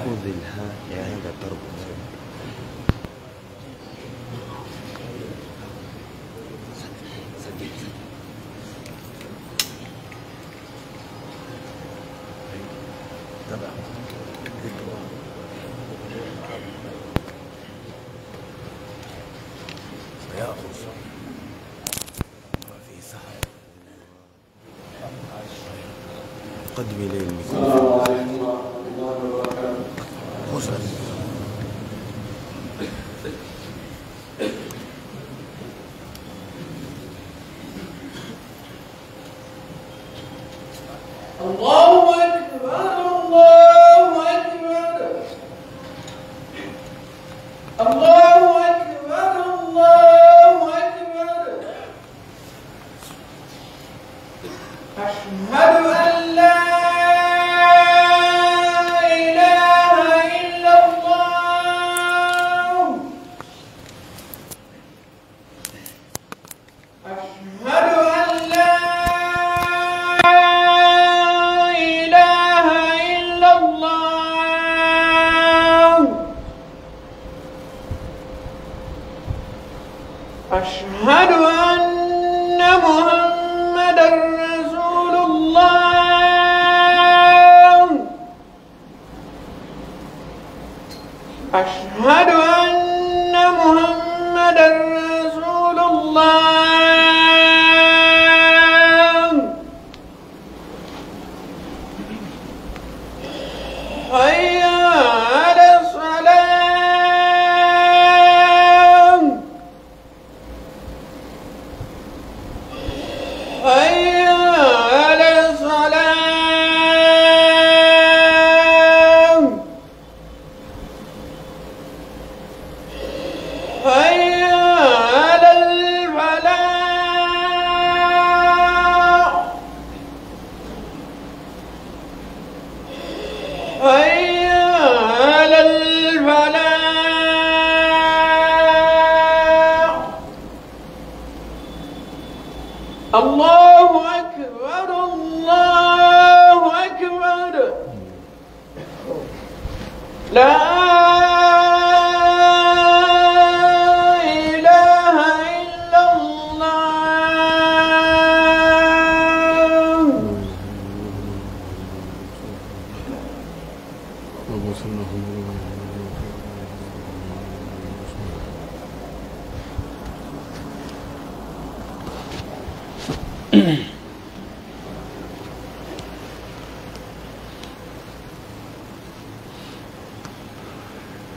خذلها يعني لا تربط قدمي لي الميكروفون. أشهد أن محمدًا رسول الله. أشهد أن محمدًا رسول الله. حي على الصلاة. حي على الصلاة. حي على الفلاح. حي على الفلاح. الله أكبر الله أكبر. لا إله إلا الله.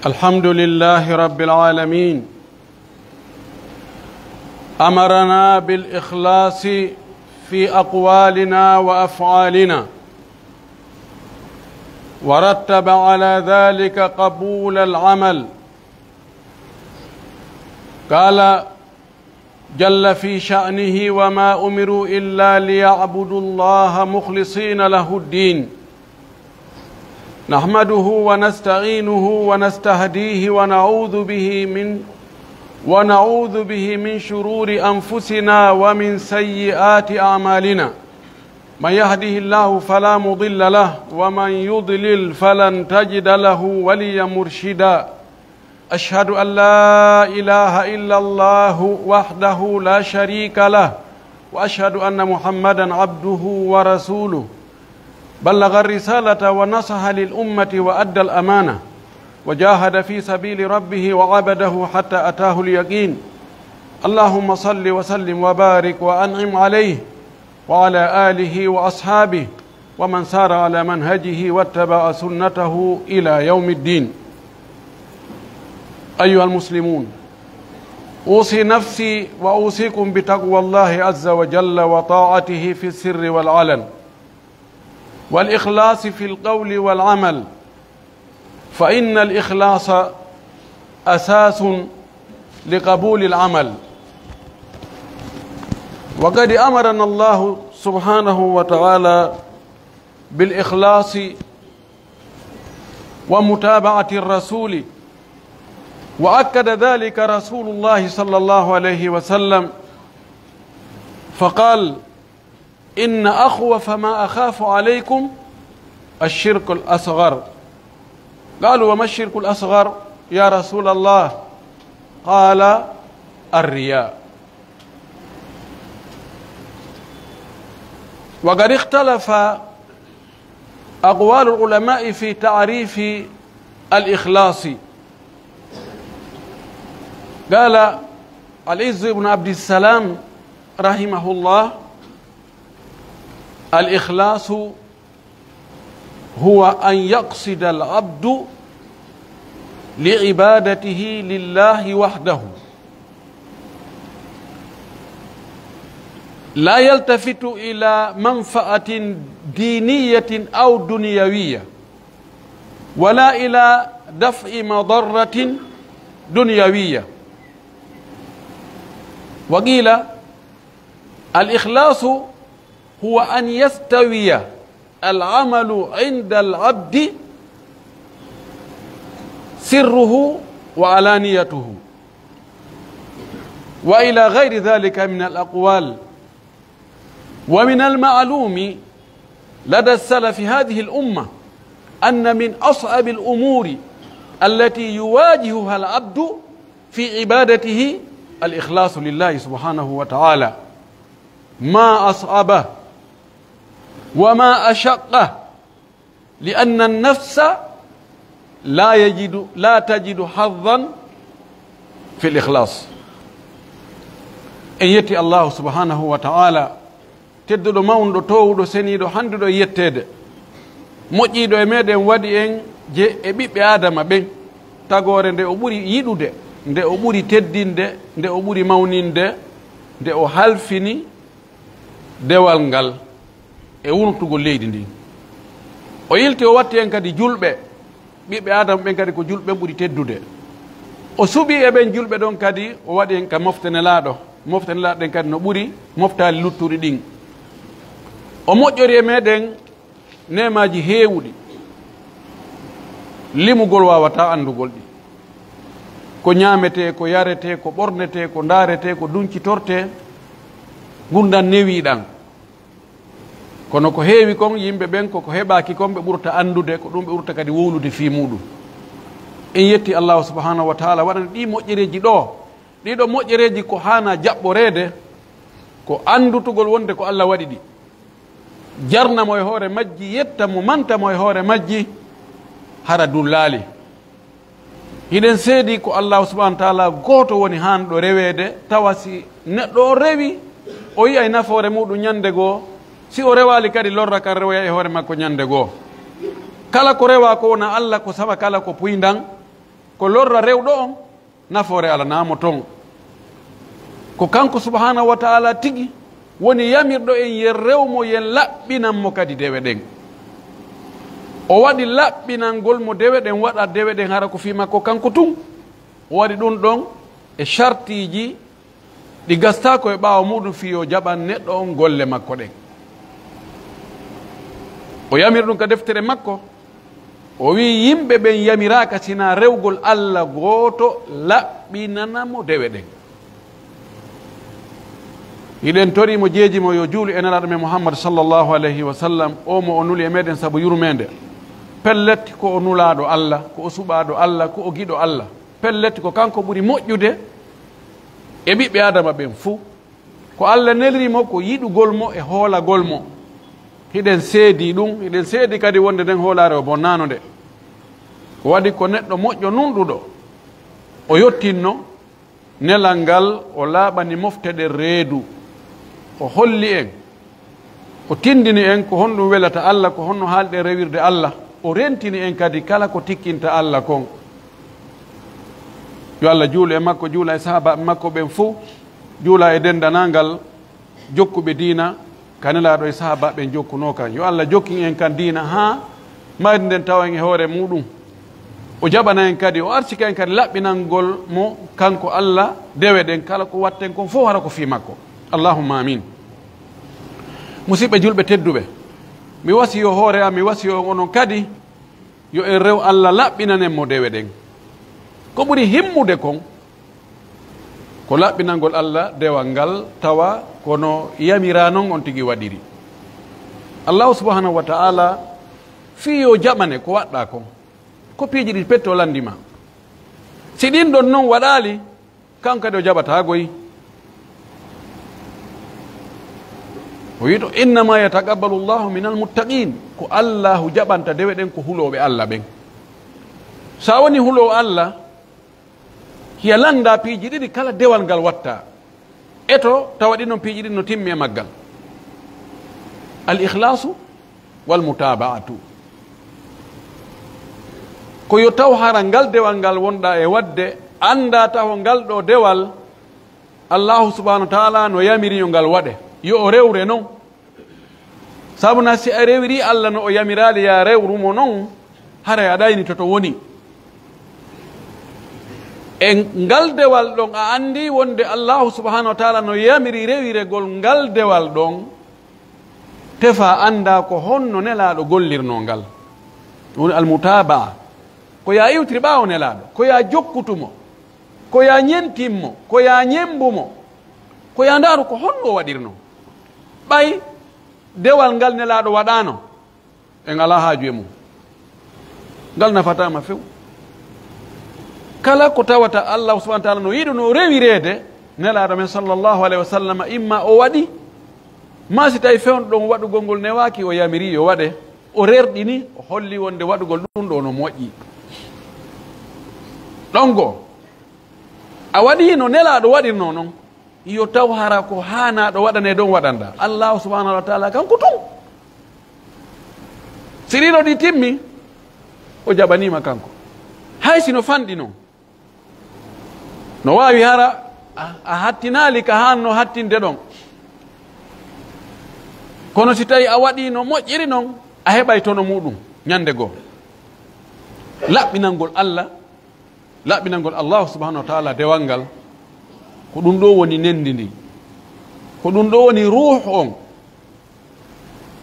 الحمد لله رب العالمين. أمرنا بالإخلاص في أقوالنا وأفعالنا، ورتب على ذلك قبول العمل. قال جل في شأنه: وما أمروا إلا ليعبدوا الله مخلصين له الدين. نحمده ونستعينه ونستهديه ونعوذ به من شرور أنفسنا ومن سيئات أعمالنا. من يهده الله فلا مضل له، ومن يضلل فلن تجد له وليا مرشدا. أشهد أن لا إله إلا الله وحده لا شريك له، وأشهد أن محمدا عبده ورسوله. بلغ الرسالة ونصح للأمة وأدى الأمانة، وجاهد في سبيل ربه وعبده حتى أتاه اليقين. اللهم صل وسلم وبارك وأنعم عليه وعلى آله وأصحابه ومن سار على منهجه واتبع سنته إلى يوم الدين. أيها المسلمون، أوصي نفسي وأوصيكم بتقوى الله عز وجل وطاعته في السر والعلن، والإخلاص في القول والعمل، فإن الإخلاص أساس لقبول العمل. وقد أمرنا الله سبحانه وتعالى بالإخلاص ومتابعة الرسول، وأكد ذلك رسول الله صلى الله عليه وسلم فقال إن أخوف ما أخاف عليكم الشرك الأصغر. قالوا وما الشرك الأصغر يا رسول الله؟ قال الرياء. وقد اختلف أقوال العلماء في تعريف الإخلاص. قال العز بن عبد السلام رحمه الله: الإخلاص هو أن يقصد العبد لعبادته لله وحده، لا يلتفت إلى منفعة دينية أو دنيوية، ولا إلى دفع مضرة دنيوية. وقيل الإخلاص هو أن يستوي العمل عند العبد سره وعلانيته، وإلى غير ذلك من الأقوال. ومن المعلوم لدى السلف هذه الأمة أن من أصعب الأمور التي يواجهها العبد في عبادته الإخلاص لله سبحانه وتعالى. ما أصعبه وما أشقه، لأن النفس لا تجد حظا في الإخلاص. إن يتي الله سبحانه وتعالى tedduɗo mawnuɗo towuɗo seniiɗo hannduɗo yetteede moƴƴiiɗo e meeɗen waɗi en je e ɓiɓɓe adama ɓen tagoore nde o ɓuri yiɗude, nde o ɓuri teddinde, nde o ɓuri mawninde, nde o halfini dewal ngal e wurtugol leydi ndi. O yilti o watti en kadi julɓe, ɓiɓɓe adama ɓen kadi ko julɓe ɓuri teddude. O suɓi e ɓen julɓe ɗon kadi o waɗi en ka moftanelaaɗo ɗen kadi no ɓuri moftaali luttuɗi ɗin. O moƴƴori e meɗen nemaji heewuɗi, limugol wawata andugol ɗi, ko ñaamete, ko yarete, ko ɓornete, ko ndaarete, ko dunkitorte, gurdam newiɗan. kono ko heewi kon yimɓe ɓen koko heɓaki kon ɓe ɓurta andude, ko ɗum ɓe ɓurta kadi wowlude fi muɗum. en yetti allahu subhanahu wa taala waɗana ɗi moƴƴereji ɗo, ɗiɗo moƴƴereji ko hana jaɓɓorede, ko andutugol wonde ko Allah waɗi ɗi, jarnamo e hoore majji, yettamo, mantamo e hoore majji, hara dullali. hiɗen seedi ko allahu subhanahu wa taala goto woni hanɗo rewede, tawa si neɗɗo o rewi o yiya e nafoore muɗum ñande goo, si o rewali kadi lorra kan rewoya e hoore makko ñande goo. kala ko rewa ko wona Allah, ko saba kala ko puydan, ko lorra rewɗo on, nafoore ala namo ton. ko kanko subhanahu wa taala tigi woni yamirɗo en yen rewmo, yen laɓɓinanmo kadi dewe ɗen. o waɗi laɓɓinangol mo dewe ɗen, waɗa dewe ɗen hara ko fi makko kanko tun. o waɗi ɗum ɗon e chartiji ɗi gastako e ɓaawa muɗum fi o jaɓan neɗɗo on golle makko ɗen. o yamir ɗum ka deftere makko, o wi yimɓe ɓen yamiraka sina rewgol Allah gooto laɓɓinanamo dewe ɗen. hiɗen torimo jeejimo yo juulu e nelaɗo men Muhammad sallllahu alayhi wa sallam, o mo o nuli e meɗen saabu yurmede. pelletti ko o nulaɗo Allah, ko o suɓaɗo Allah, ko o giɗo Allah. pelletti ko kanko ɓuri moƴƴude e ɓiɓɓe adama ɓen fuu. ko Allah nelrimo ko yiɗugol mo e hoolagol mo. hiɗen seedi ɗum, hiɗen seedi kadi wonde nden hoolare o bonnano nde. ko waɗi ko neɗɗo moƴƴo nunɗuɗo o yottinno nelal ngal, o laaɓani mofteɗe reedu, o holli en, o tindini en ko honɗum welata Allah, ko honno haalɗe rewirde Allah. o rentini en kadi kala ko tikkinta Allah kon. yo Allah juula e makko, juula e sahaba makko ɓen fuu, juula e dendanangal jokkuɓe diina kanelaɗo e sahaba ɓen jokkuno kan. yo Allah jokkin en kan diina ha mayde nden tawa en e hoore muɗum. o jaɓana en kadi, o arcika en kadi laɓɓinangol mo kanko Allah dewe ɗen, kala ko watten kon fof hara ko fi makko. allahumma amin. musidɓe julɓe tedduɓe, mi wasi yo hoore am, mi wasi yo onon kadi yo en rew Allah laɓɓinanen mo dewe ɗen. ko ɓuri himmude kon ko laɓɓinangol Allah dewal ngal, tawa kono yamira noon on tigi waɗiri. Allahu subhanahu wa ta'ala fiyo jaɓane ko waɗɗa ko piiji ɗi petto landima. Si ɗin ɗon noon waɗali kanko kadi o jaɓata goyi. o wi to innama yataqabbalu llahu min almuttaqin, ko allahu jaɓanta dewe ɗen ko huloɓe allah ɓen. sa woni hulowo allah hiya landa piiji ɗiɗi kala dewal ngal watta eto tawa ɗi noon piiji ɗiɗi no timmi e maggal: al ikhlasu wal mutaba'atu. ko yo taw hara ngal dewal ngal wonɗa e wadde anda taw ngal ɗo dewal allahu subhanahu wa ta'ala no yamiri yo ngal waɗe, yo o rewre noon. sabuna si a rewiri allah no o yamirali ya rewrumo noon, hara a ɗayni toto woni. e ngal dewal ɗon a andi wonde allahu subhanahu wa ta'ala no yamiri rewiregol ngal dewal ɗon, tefa anda ko honno nelaɗo gollirno ngal. woni almutabaa, ko ya iwtiri ɓawo nelaɗo, ko ya jokkutumo, ko ya ñentimmo, ko ya ñembumo, ko ya ndaru ko honno waɗirno. ɓay dewal ngal nelaɗo waɗano en ala haaju e mum, ngal nafatama few. kala ko tawata allah subhanahu wa ta'ala no yiɗo no rewirede nelaɗo men sallllahu alayhi wa sallam, imma o waɗi ma si tawi fewno ɗon waɗugol ngol newaki o yamiri yo waɗe, o rerɗini, o holli wonde waɗugol ɗum ɗo no moƴƴi. ɗon goo a waɗi no nelaɗo waɗirno noon, yo taw hara ko hanaɗo waɗane ɗon waɗanda, allahu subhanahu wa ta'ala kanko tun. sirino ɗi timmi o jaɓanima kanko, hay sino fanɗi noon. no wawi hara a hattinali ka hanno hattinde ɗon, kono si tawi a waɗi no moƴƴiri noon a heɓay tono muɗum ñande goo. laɓɓinalngol allah, laɓɓinalngol allahu subhanahu wa ta'ala dewal ngal, ko ɗum ɗo woni nendi ndi, ko ɗum ɗo woni ruh on.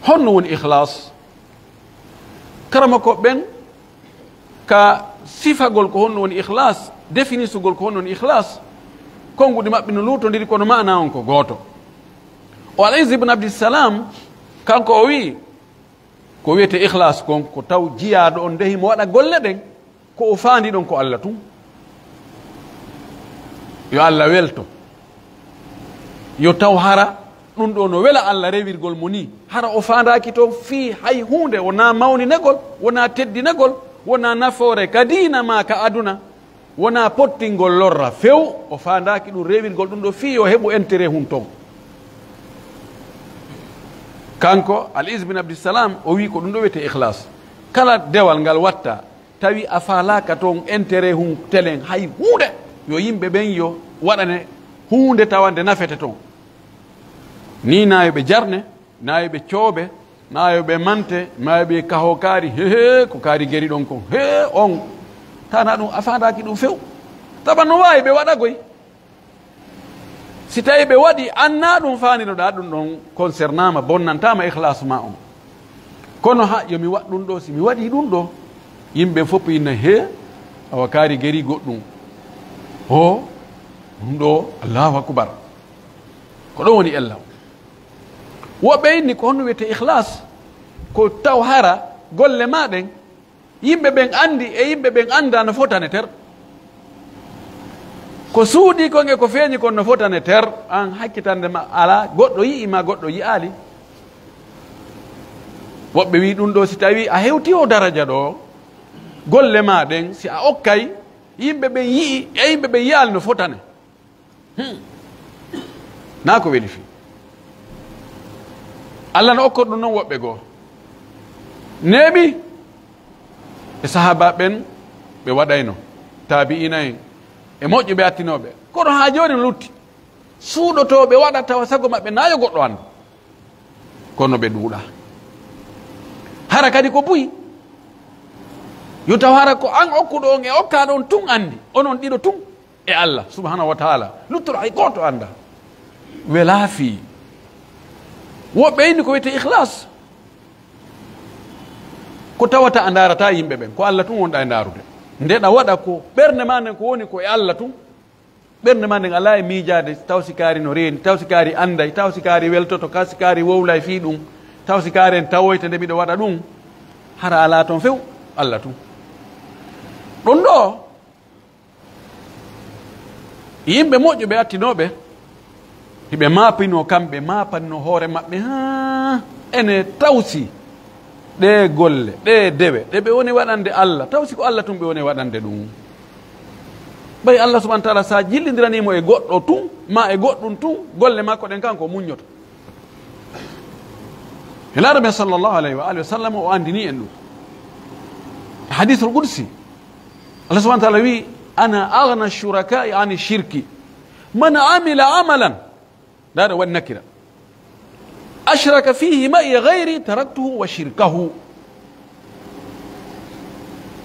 honno woni ihlas? karama ko ɓen ka sifagol ko honno woni ihlas, définisugol ko honno woni ihlas, konguɗi maɓɓe no lutodiri, kono mana on ko gooto. o Al-Izz ibn Abdissalam kanko o wi ko wiyete ihlas kon ko taw jiyaɗo on ndehi mo waɗa golle ɗen ko o faandi ɗon ko allah tum, yo allah welto, yo taw hara ɗum ɗo no wela allah rewirgol mo ni, hara o fandaki to fi hay hunde, wona mawninegol, wona teddinegol, wona nafoore ka dina ma ka aduna, wona pottingol lorra few, o fandaki ɗum rewirgol ɗum ɗo fi yo heɓu intérêt hun ton. kanko Al-Izz bin Abdissalam o wi ko ɗum ɗo wiyete ihlas. kala dewal ngal watta tawi a falaka toon intérêt hun telen hay hunde, yo yimɓe ɓen yo waɗane hunde tawande nafete toon. ni nayoɓe jarne, nayoɓe cooɓe, nayoɓe mante, nayoɓe kaho kaari, hehe ko kaari geri ɗon kon, he on tana ɗum a fandaki ɗum few. taba no wawi ɓe waɗagoy, si tawi ɓe waɗi anna ɗum faninoɗa ɗum ɗon concernama, bonnantama ihlas ma on. kono ha yomi waɗ ɗum ɗo, si mi waɗi ɗum ɗo yimɓe fof inna he awa kaari geri goɗɗum, o ɗum ɗo allahu akbar, ko ɗon woni ella. woɓɓe inni ko honno wiyete ihlas, ko taw hara golle maɗen yimɓe ɓen andi e yimɓe ɓen anda no fotane ter, ko suuɗi kon e ko feeñi kon no fotane ter, an hakkitande ma ala, goɗɗo yii ma goɗɗo yiyali. woɓɓe wi ɗum ɗo si tawi a hewti o daraja ɗo, golle maɗen si a okkay yimɓe ɓen yii e yimɓe ɓen yiyali no fotane, na ko weli fi. allah no okkoto ɗum noon woɓɓe goo neeɓi e sahaba ɓen ɓe waɗayno, tabi'ina en e moƴƴo ɓe attinoɓe, kono ha joni no lutti suuɗotoɓe waɗa tawa sago maɓɓe nayo goɗɗo anda, kono ɓe duuɗa. hara kadi ko buyi yo taw hara ko an okkuɗo on e okkaɗo on tun andi, onon ɗiɗo tun e allah subhanahu wa ta'ala, luttuɗo hay goto anda, wela fi. woɓɓe inni ko wiyete ihlas, ko tawata a darata yimɓe ɓen, ko allah tun wonɗa e darude, ndeɗa waɗa ko ɓernde ma nden ko woni ko e allah tun, ɓernde ma nden ala e miijade taw sikaari no reeni, taw sikaari anday, taw sikaari weltoto, ka sikaari wowla e fii ɗum, taw sikaari en tawoyte nde mbiɗo waɗa ɗum, hara ala toon few Allah tum. ɗon ɗo yimɓe moƴƴuɓe attinoɓe hiɓe maapino kamɓe maapanno hoore maɓɓe ha ene tawsi ɗe golle ɗe dewe ɗe ɓe woni waɗande Allah, tawsi ko Allah tum ɓe woni waɗande ɗum. ɓay Allah subahana taala sa jillidiranimo e goɗɗo tun ma e goɗɗum tun, golle makko ɗen kanko muññoto. hilaɗo men sallllahu alayhi wa alihi wa sallam o andini en ɗum hadithul qudsi. Allah subahana taala wi ana agna shurakai ani shirki man amila amalan, daɗa waɗi nakira, ashraka fihi ma'i gayri taraktuhu wa shirkahu.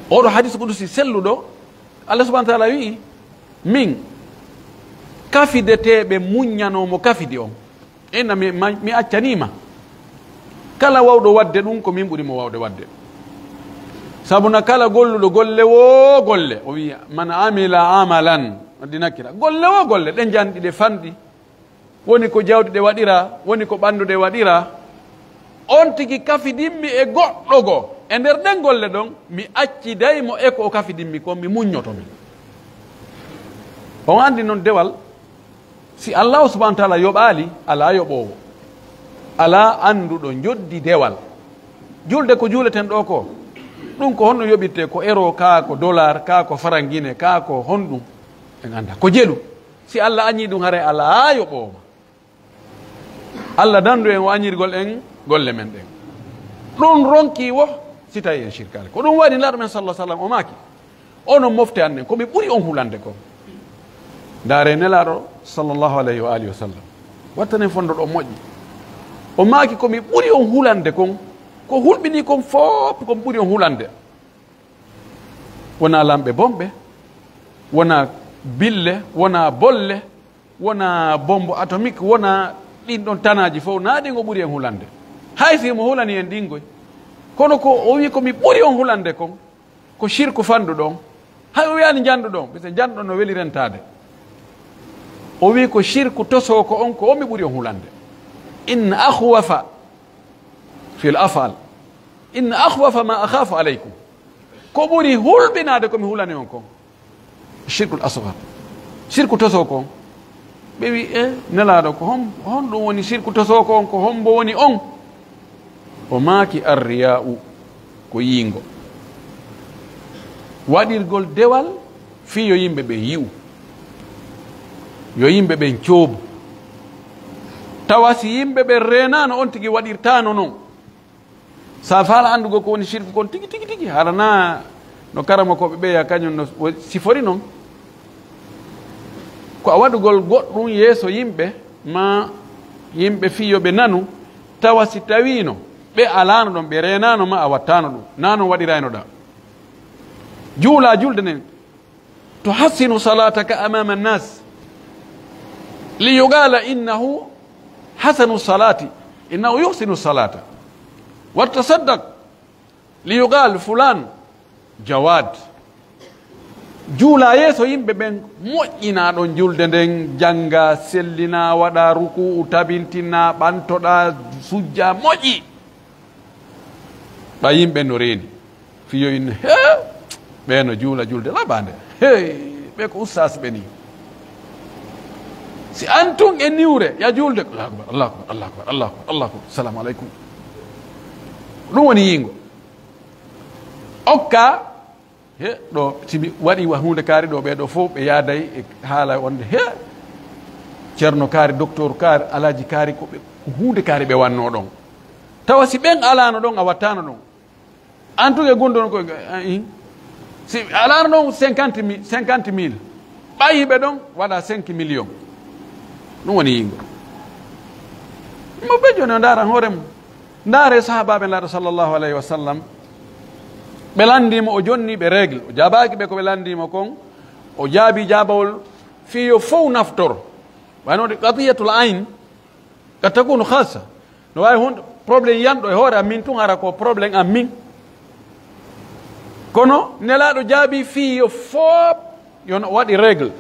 oɗo hadith qudsi selluɗo Allah subahana taala wi min kafideteɓe muññanomo kafidi on, inna mi accanima kala wawɗo wadde ɗum ko min ɓurimo wawde wadde. sabuna kala golluɗo golle wo golle, o wi man amila amalan, addi nakira, golle wo golle ɗe janɗi ɗe fanɗi, woni ko jawdi ɗe waɗira, woni ko ɓandu ɗe waɗira, on tigi kafidimmi e goɗɗo go e nder ɗen golle ɗon mi accidaymo e ko o kafidimmi ko, mi muññotomi. on andi noon dewal si allahu subahana taala yoɓali ala yoɓowo, ala anduɗo joddi dewal. julde ko juuleten ɗo ko ɗum ko honɗum yoɓirte, ko euro, ka ko dollar, ka ko farangine, ka ko honɗum en anda ko jeelu. si Allah añi ɗum haare ala yoɓowo, Allah dandu en o añirgol en golle men ɗen. ɗum ronki wo si tawi en shirkali, ko ɗum waɗi laɗo men sallah sallam o maaki onon mofte annen komi ɓuri on hulande ko. ndaare nelaɗo sallllahu alayhi wa alihi wa sallam wattanen fondo ɗo moƴƴi, o maaki komi ɓuri on hulande kon, ko hulɓini kon fof komi ɓuri on hulande. wona lamɓe bomɓe, wona bille, wona bolle, wona bombo atomique, wona ɗin ɗon tanaji fof, na ɗin o ɓuri en hulande. hay simo hulani en ɗingoy, kono ko o wi komi ɓuri on hulande kon ko shirku fandu ɗon, hay o wiyani jandu ɗon, ɓise janɗo no weli rentade. o wi ko shirku toso ko on ko omi ɓuri on hulande. inna akhwafa fil afal, inna akhwafa ma akhafu aleykum, ko ɓuri hulɓinade komi hulani on kon shirkul asgar, shirku toso ko on. ɓe wi nelaɗo ko hon ɗum woni shirku toso ko on, ko hombo woni on? o maaki arriya'u, ko yiingo, waɗirgol dewal fi yo yimɓe ɓe yi'u, yo yimɓe ɓen coobu. tawa si yimɓe ɓe renano on tigi waɗirtano noon, sa faala andugo ko woni shirku kon tigi tigi tigi, harana no karama koɓe ɓeya kañum no sifori noon, ko a waɗugol goɗɗum yeeso yimɓe ma yimɓe fiyoɓe nanu, tawa si tawino ɓe alano ɗon, ɓe renano ma a wattano ɗum, nanon waɗirayno ɗa. juula julde nden to hassinu salataka amama annas liyugala innahu hasanu salati, innahu yuhsinu salata, wattasaddaq liyugal fulan jawad. juula yeeso yimɓe ɓen moƴƴina ɗon julde nden, janga, sellina, waɗa ruku'u, tabintina, ɓantoɗa, sujja, moƴƴi. ɓa yimɓe no reeni fiyo inne ɓe no juula julde laɓande, ɓe ko ustas ɓe ni. si antun e niwre ya julde, allahu akbar, allahu akbar, allahu akbar, allahu akbar, allahu akbar, assalamu aleykum, ɗum woni yingo. okka ɗo simi waɗi hunde kaari ɗo, ɓeɗo fof ɓe yaaday e haala wonde ceerno kaari, docteur kaari, alaji kaari, ko hunde kaari ɓe wanno ɗon. tawa si ɓen alano ɗon a wattano ɗon, antuge gundono ko si alano ɗon 50 000 ɓayiɓe ɗon waɗa 5 millions, ɗum woni yingo. mo ɓe joni o ndaran hoore mum, ndaare sahabaɓe laaɗo sallllahu alayhi wa sallam, ɓe landimo o jonni ɓe régle, o jabaki ɓe ko ɓe landimo kon, o jaabi jabawol fiyo fof naftoro, waynode qadiyatul ayn qad takunu khassa, no wawi hunde probléme yanɗo e hoore am min tun ara ko probléme am min, kono nelaɗo jaabi fiyo fof yo waɗi régle.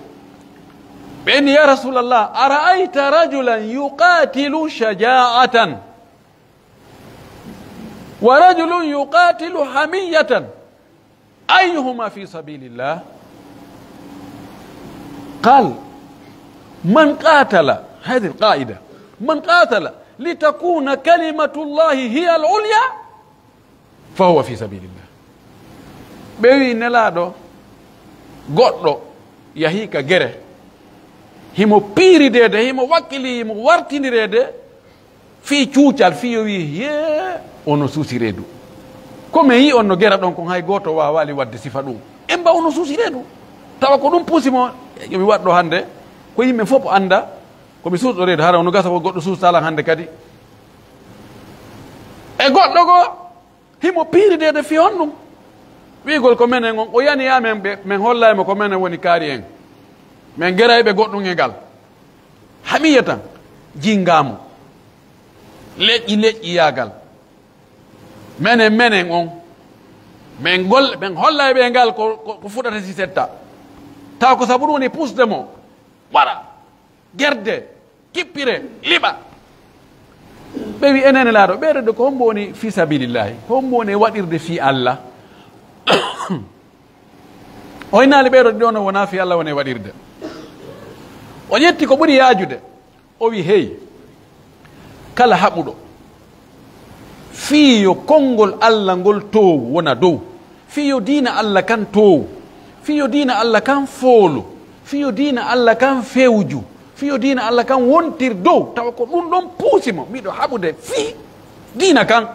ɓeni ya rasulallah ara'ayta rajulan yuqatilu shaja'atan wa rajulun yuqatilu hamiyatan ayyuhuma fi sabilillah قال من قاتل هذه القاعدة من قاتل لتكون كلمة الله هي العليا فهو في سبيل الله ɓewi nelaɗo goɗɗo yahi ka gere himo piiridede himo wakkili himo wartinirede fi cuucal fi yo wi ye ono suusi reedu comme yi on no gera ɗon kon hay goto wawali wadde sifa ɗum en mba ono suusi reedu tawa ko ɗum puusimo yomi waɗɗo hande ko yimɓe fof anda komi suusɗo reedu hara ono gasa ko goɗɗo suustalan hande kadi e goɗɗo go himo piiridede fi on ɗum wiigol ko menen on o yani ya min hollaymo ko menen woni kaari en min gerayɓe goɗɗum e ngal hamiya tan jingamo leƴƴi yagal menen on min hollayɓe ngal ko fuɗata si setta taw ko sabu ɗum woni pusde mo waɗa gerde kippire liɓa ɓe wi enene laaɗo ɓeeɗode ko hombo woni fi sabilillahi ko hombo woni waɗirde fi Allah o inaali ɓeeɗo ɗi ono wona fi Allah woni waɗirde o ƴetti ko ɓuri yaajude o wi hey kala haɓuɗo fiyo konngol Allah ngol towu wona dow fiyo diina Allah kan towu fiyo diina Allah kan foolo fiyo diina Allah kan fewju fiyo diina Allah kan wontir dow tawa ko ɗum ɗon puusimo miɗo haɓude fi diina kan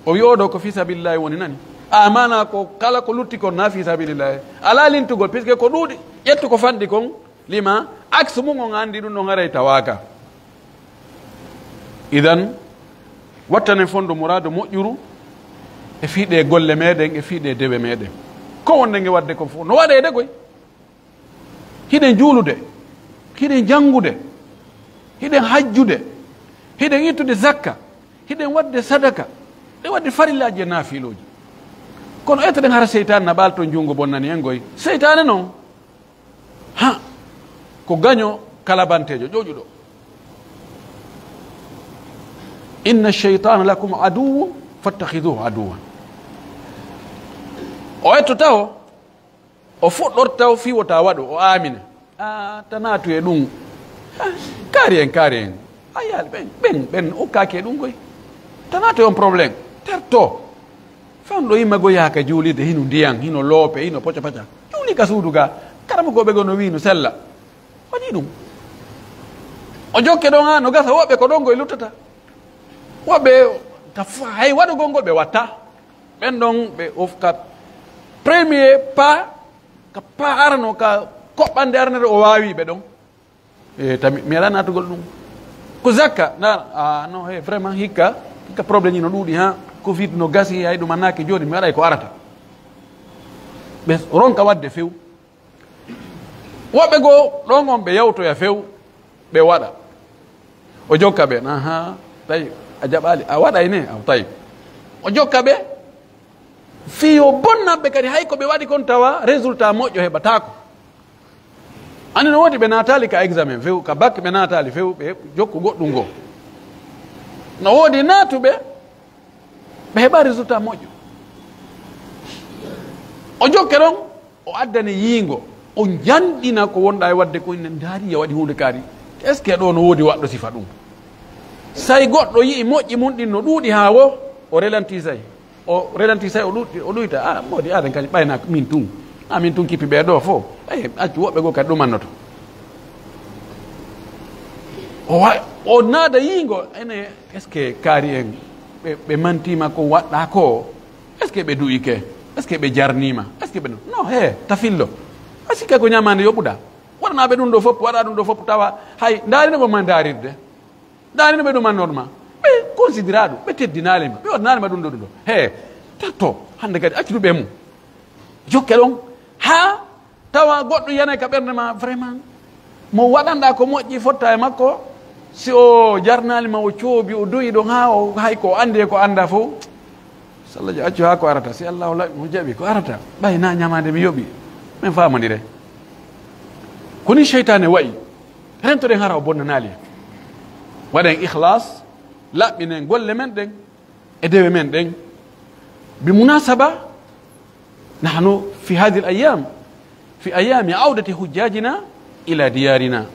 o wi oɗo ko fi sabilillahi woni nani amana ko kala ko lutti kon na fi sabilillahi ala lintugol puisque ko ɗuuɗi ƴettu ko fanɗi kon lima axe mum on andi ɗum ɗon haray tawaka idan wattanen fondo mourado moƴƴuru e fiiɗe golle meɗen e fiiɗe dewe meɗen ko wonde nge wadde ko fof no waɗede koy hiɗen juulude hiɗen janngude hiɗen hajjude hiɗen ittude zakka hiɗen wadde sadaka ɗe wadde farillaji e naafiloji kono ettoɗen hara seytane na ɓaalto junngo bonnani en goy seytane noon ha ko gaño kalabantejo ƴoƴuɗo inna cheytana lakum aduwu fattahiduhu aduwan o ettota o fuɗɗorta o fiwota waɗo o amina tanatu e ɗum kaari en ayal ɓen ukkaki e ɗum koy tanatu e on probléme terto fanɗo yimma go yahaka juulide hino ndiyan hino loope hino poca paca juuli ka suudu ga karamugoɓe go no wi no sella waɗi ɗum o jokke ɗon ha no gasa woɓɓe ko ɗon goye luttata woɓɓe hay waɗugol ngol ɓe watta ɓen ɗon ɓe ofka premier pas ka pas arano ka koɓɓande arnere o wawi ɓe ɗon tami mi aɗa natugol ɗum ko zakka non he vraiment hikka probléme no ɗuuɗi ha covid no gasi hay ɗum annaki joni mi waɗay ko arata ɓe ronka wadde few woɓɓe goo ɗon on ɓe yawtoya few ɓe waɗa o jokka ɓe tawi a jaɓali a waɗayne tawi o jokka ɓe fiyo bonnaɓe kadi hay ko ɓe waɗi kon tawa résultat moƴƴo heɓatako ani no woodi ɓe natali ka examen few ka bac ɓe natali few ɓe jokku goɗɗum ngo no woodi natuɓe ɓe heɓa résultat moƴƴo o jokke ɗon o addani yiingo o janɗina ko wonɗa e wadde ko ine daari ya waɗi hunde kaari est ce que ɗo no woodi waɗɗo sifa ɗum say goɗɗo yii moƴƴi mum ɗin no ɗuuɗi ha wo o relantisay o ɗuyta modi aɗen kadi ɓayna min tun min tun kippi ɓe ɗo fo accu woɓɓe goo kadi ɗumannoto o naada yiingo ene est ce que kaari en ɓe mantima ko waɗɗa ko est ce que ɓe du'ike est ce que ɓe jarnima est ce que ɓe non tafillo a sikka ko ñamande yoɓuɗa waɗanaɓe ɗum ɗo fof waɗa ɗum ɗo fof tawa hay daarino ɓe ma daarirde daarino ɓe ɗumannotma ɓe considéra ɗum ɓe teddinalima ɓe waɗanalima ɗum ɗo tatto hande kadi accuɗuɓe mum jokke ɗon ha tawa goɗɗo yanay ka ɓernde ma vraiment mo waɗanɗa ko moƴƴi fotta e makko si o jarnalima o coobi o doyi ɗon ha o hay ko andi e ko anda fof sallaji accu ha ko arata si Allah o jaɓi ko arata ɓay na ñamade mi yoɓi min famodire koni cheytane wayi rentoɗen hara o bonnanali waɗen ihlas laɓɓinen golle men ɗen e dewe men ɗen بمناسبة نحن في هذه الأيام في أيام عودة حجاجنا إلى ديارنا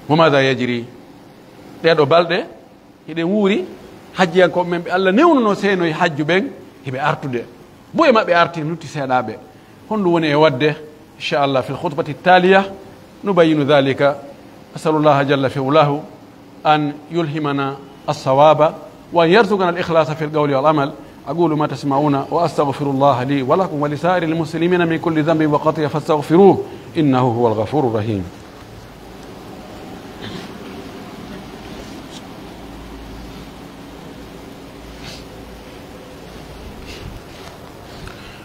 وماذا يجري ɗeɗo balɗe hiɗen wuuri hajjiyankoɓe men ɓe allah newnuno seeno e hajju ɓen hiɓe artude bo e maɓɓe arti lutti seeɗaɓe honɗum woni e wadde inchallah fi lkhutbati التالية نبين ذلك أسأل الله جل في علاه أن يلهمنا الصواب وأن يرزقنا الإخلاص في القول والعمل أقول ما تسمعون وأستغفر الله لي ولكم ولسائر المسلمين من كل ذنب وخطيئة فاستغفروه إنه هو الغفور الرحيم.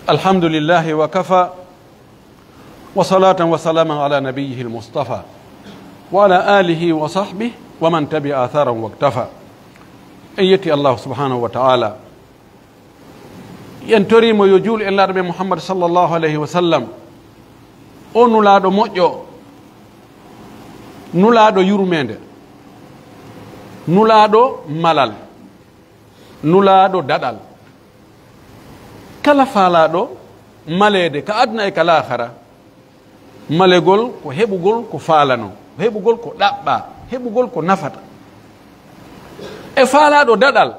الحمد لله وكفى وصلاة وسلاما على نبيه المصطفى وعلى آله وصحبه ومن تبع آثارا واكتفى. أيتي الله سبحانه وتعالى yentorimo yo juul e laaɗo ɓe mouhammad sallllahu alayhi wa sallam o nulaaɗo moƴƴo nulaaɗo yurmede nulaaɗo malal nulaaɗo daɗal kala faalaaɗo maleede ka adna e ka laahara malegol ko heɓugol ko faalano heɓugol ko ɗaɓɓa heɓugol ko nafata e faalaaɗo daɗal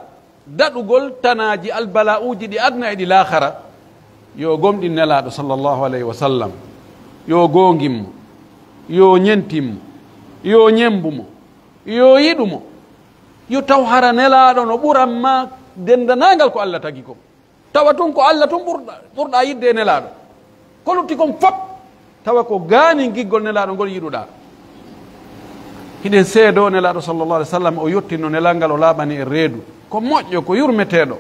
daɗugol tanaji albala uji ɗi adna e ɗi laahara yo gomɗin nelaɗo sallllahu alayhi wa sallam yo gongimmo yo ñentimmo yo ñembumo yo yiɗumo yo taw hara nelaɗo no ɓuranma dendanagal ko allah tagi ko tawa tun ko allah tun ɓurɗa yidde e nelaɗo ko lutti kon fop tawa ko gaani giggol nelaɗo ngol yiɗuɗa hiɗen seedo nelaɗo sallllahu alih w sallam o yettinno nelal ngal o laaɓani e reedu ko moƴƴo ko yurmeteɗo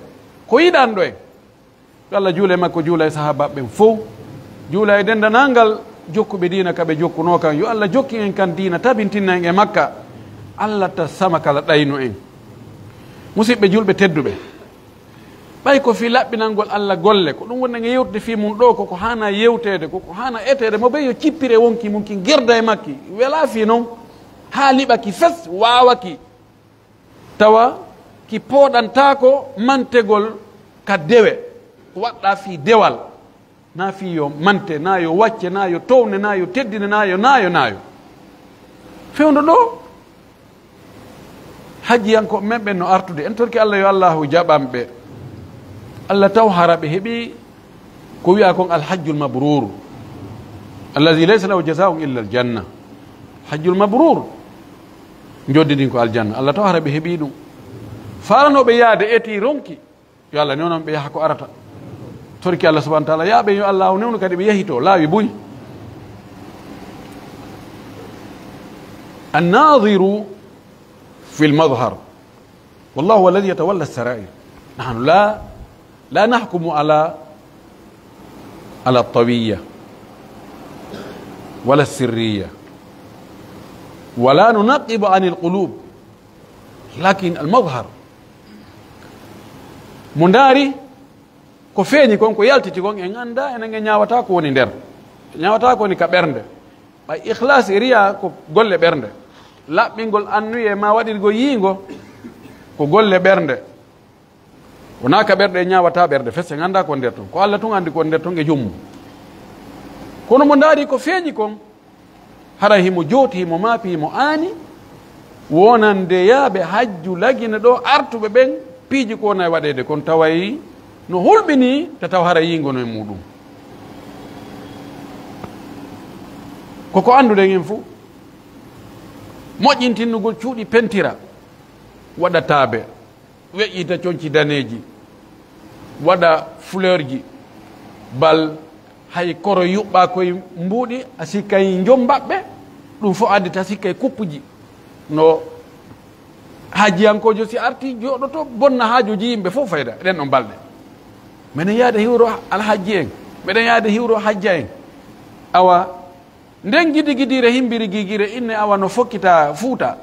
ko yiɗanɗo en yo allah juula e makko juula e sahabaɓe ɓen fof juula e dendanalngal jokkuɓe diina kaɓe jokkuno kan yo allah jokki en kan diina tabintinna en e makka allah ta sama kala ɗayno en musidɓe julɓe tedduɓe ɓay ko fi laɓɓinalngol allah golle ko ɗum woni e yewtude fi mum ɗo koko hana yewtede koko hana etede mo ɓe yo cippire wonki mum ki gerda e makki wela fi noon ha liɓaki fes wawaki tawa ki pooɗantako mantegol ka dewe waɗɗa fi dewal na fi yo mante na yo wacce na yo towne na yo teddine nayo fewndo ɗo hajjiyanko men ɓen no artude en torki allah yo allahu jaɓamɓe allah taw hara ɓe heeɓi ko wiya kon alhajjul mabrur allazi laysa lahu jazaun illa aljanna hajjul mabrur joddidin ko aljanna allah taw hara ɓe heeɓi ɗum faranoɓe yaade eti ronki yo allah newnan ɓe yaha ko arata torki allah subahana taala yaaɓe yo allah newnu kadi ɓe yahi to laawi buy الناظر في المظهر والله هو الذي يتولى السرائر نحن لا نحكم على الطوية ولا السرية ولا ننقب عن القلوب لكن المظهر mundari ko feeñi kon ko yaltiti kon en anda enen e ñawata ko woni nder ñawata ko woni ka ɓernde ɓay ihlas e riya ko golle ɓernde laɓɓingol annuye ma waɗirgo yiingo ko golle ɓernde wona ka ɓerɗe ñawata ɓerde fes en anda ko nder ton ko allah tun andi ko nder ton e jommu kono mo ndaari ko feeñi kon hara himo jooti himo maapi himo aani wonande yaaɓe hajju lagina ɗo artuɓe ɓen piiji ko wona e waɗede kon tawayi no hulɓini te taw hara yiingono e muɗum koko annduɗen en fo moƴƴintinnugol cuuɗi pentira waɗa taabe weƴƴita coñci daneeji waɗa fleur ji bal hay koro yuɓɓa koye mbuuɗi a sikkay jombaɓɓe ɗum fof addita sikkay kuppuji no haajiyankojo si arti jooɗoto bonna haajoji yimɓe fof fayda eɗen ɗon balɗe minen yaade hiwro alhajji en meɗen yaade hiwro hajja en awa nden gidigidire himbiri giguire inne awa no fokkita fuuta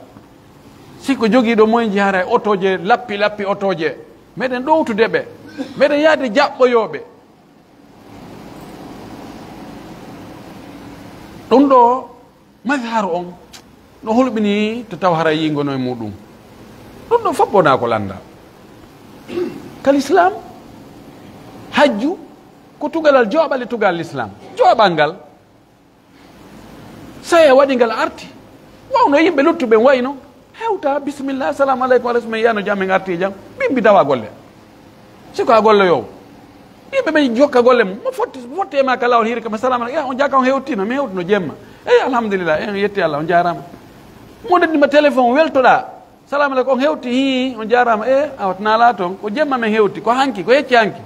sikko jogiiɗo moyji hara e otoje lappi otoje meɗen ɗowtude ɓe meɗen yaade jaɓɓoyoɓe ɗum ɗo mazhar on no hulɓini to taw hara yingono e muɗum ɗum ɗo fof bona ko landa kal islam hajju ko tugalal jooɓale tugal l'islam jooɓal ngal so e waɗi ngal arti wawno yimɓe luttuɓe wayno hewta bisimillah assalamu aleykum alaykum men yiyano jam en arti jam ɓimbi dawa golle siko a golle yow yimɓe ɓe jokka golle mum mo fotti e ma ka lawol hiiri kam assalamu aleykum on jaka on hewtino mi hewtino jemma eyi alhamdulillah en yetti allah on jarama mo noddima téléphone weltoɗa salamu aleykum on hewti hi on jarama awatnala toon ko jemma men hewti ko hanki ko yecci hanki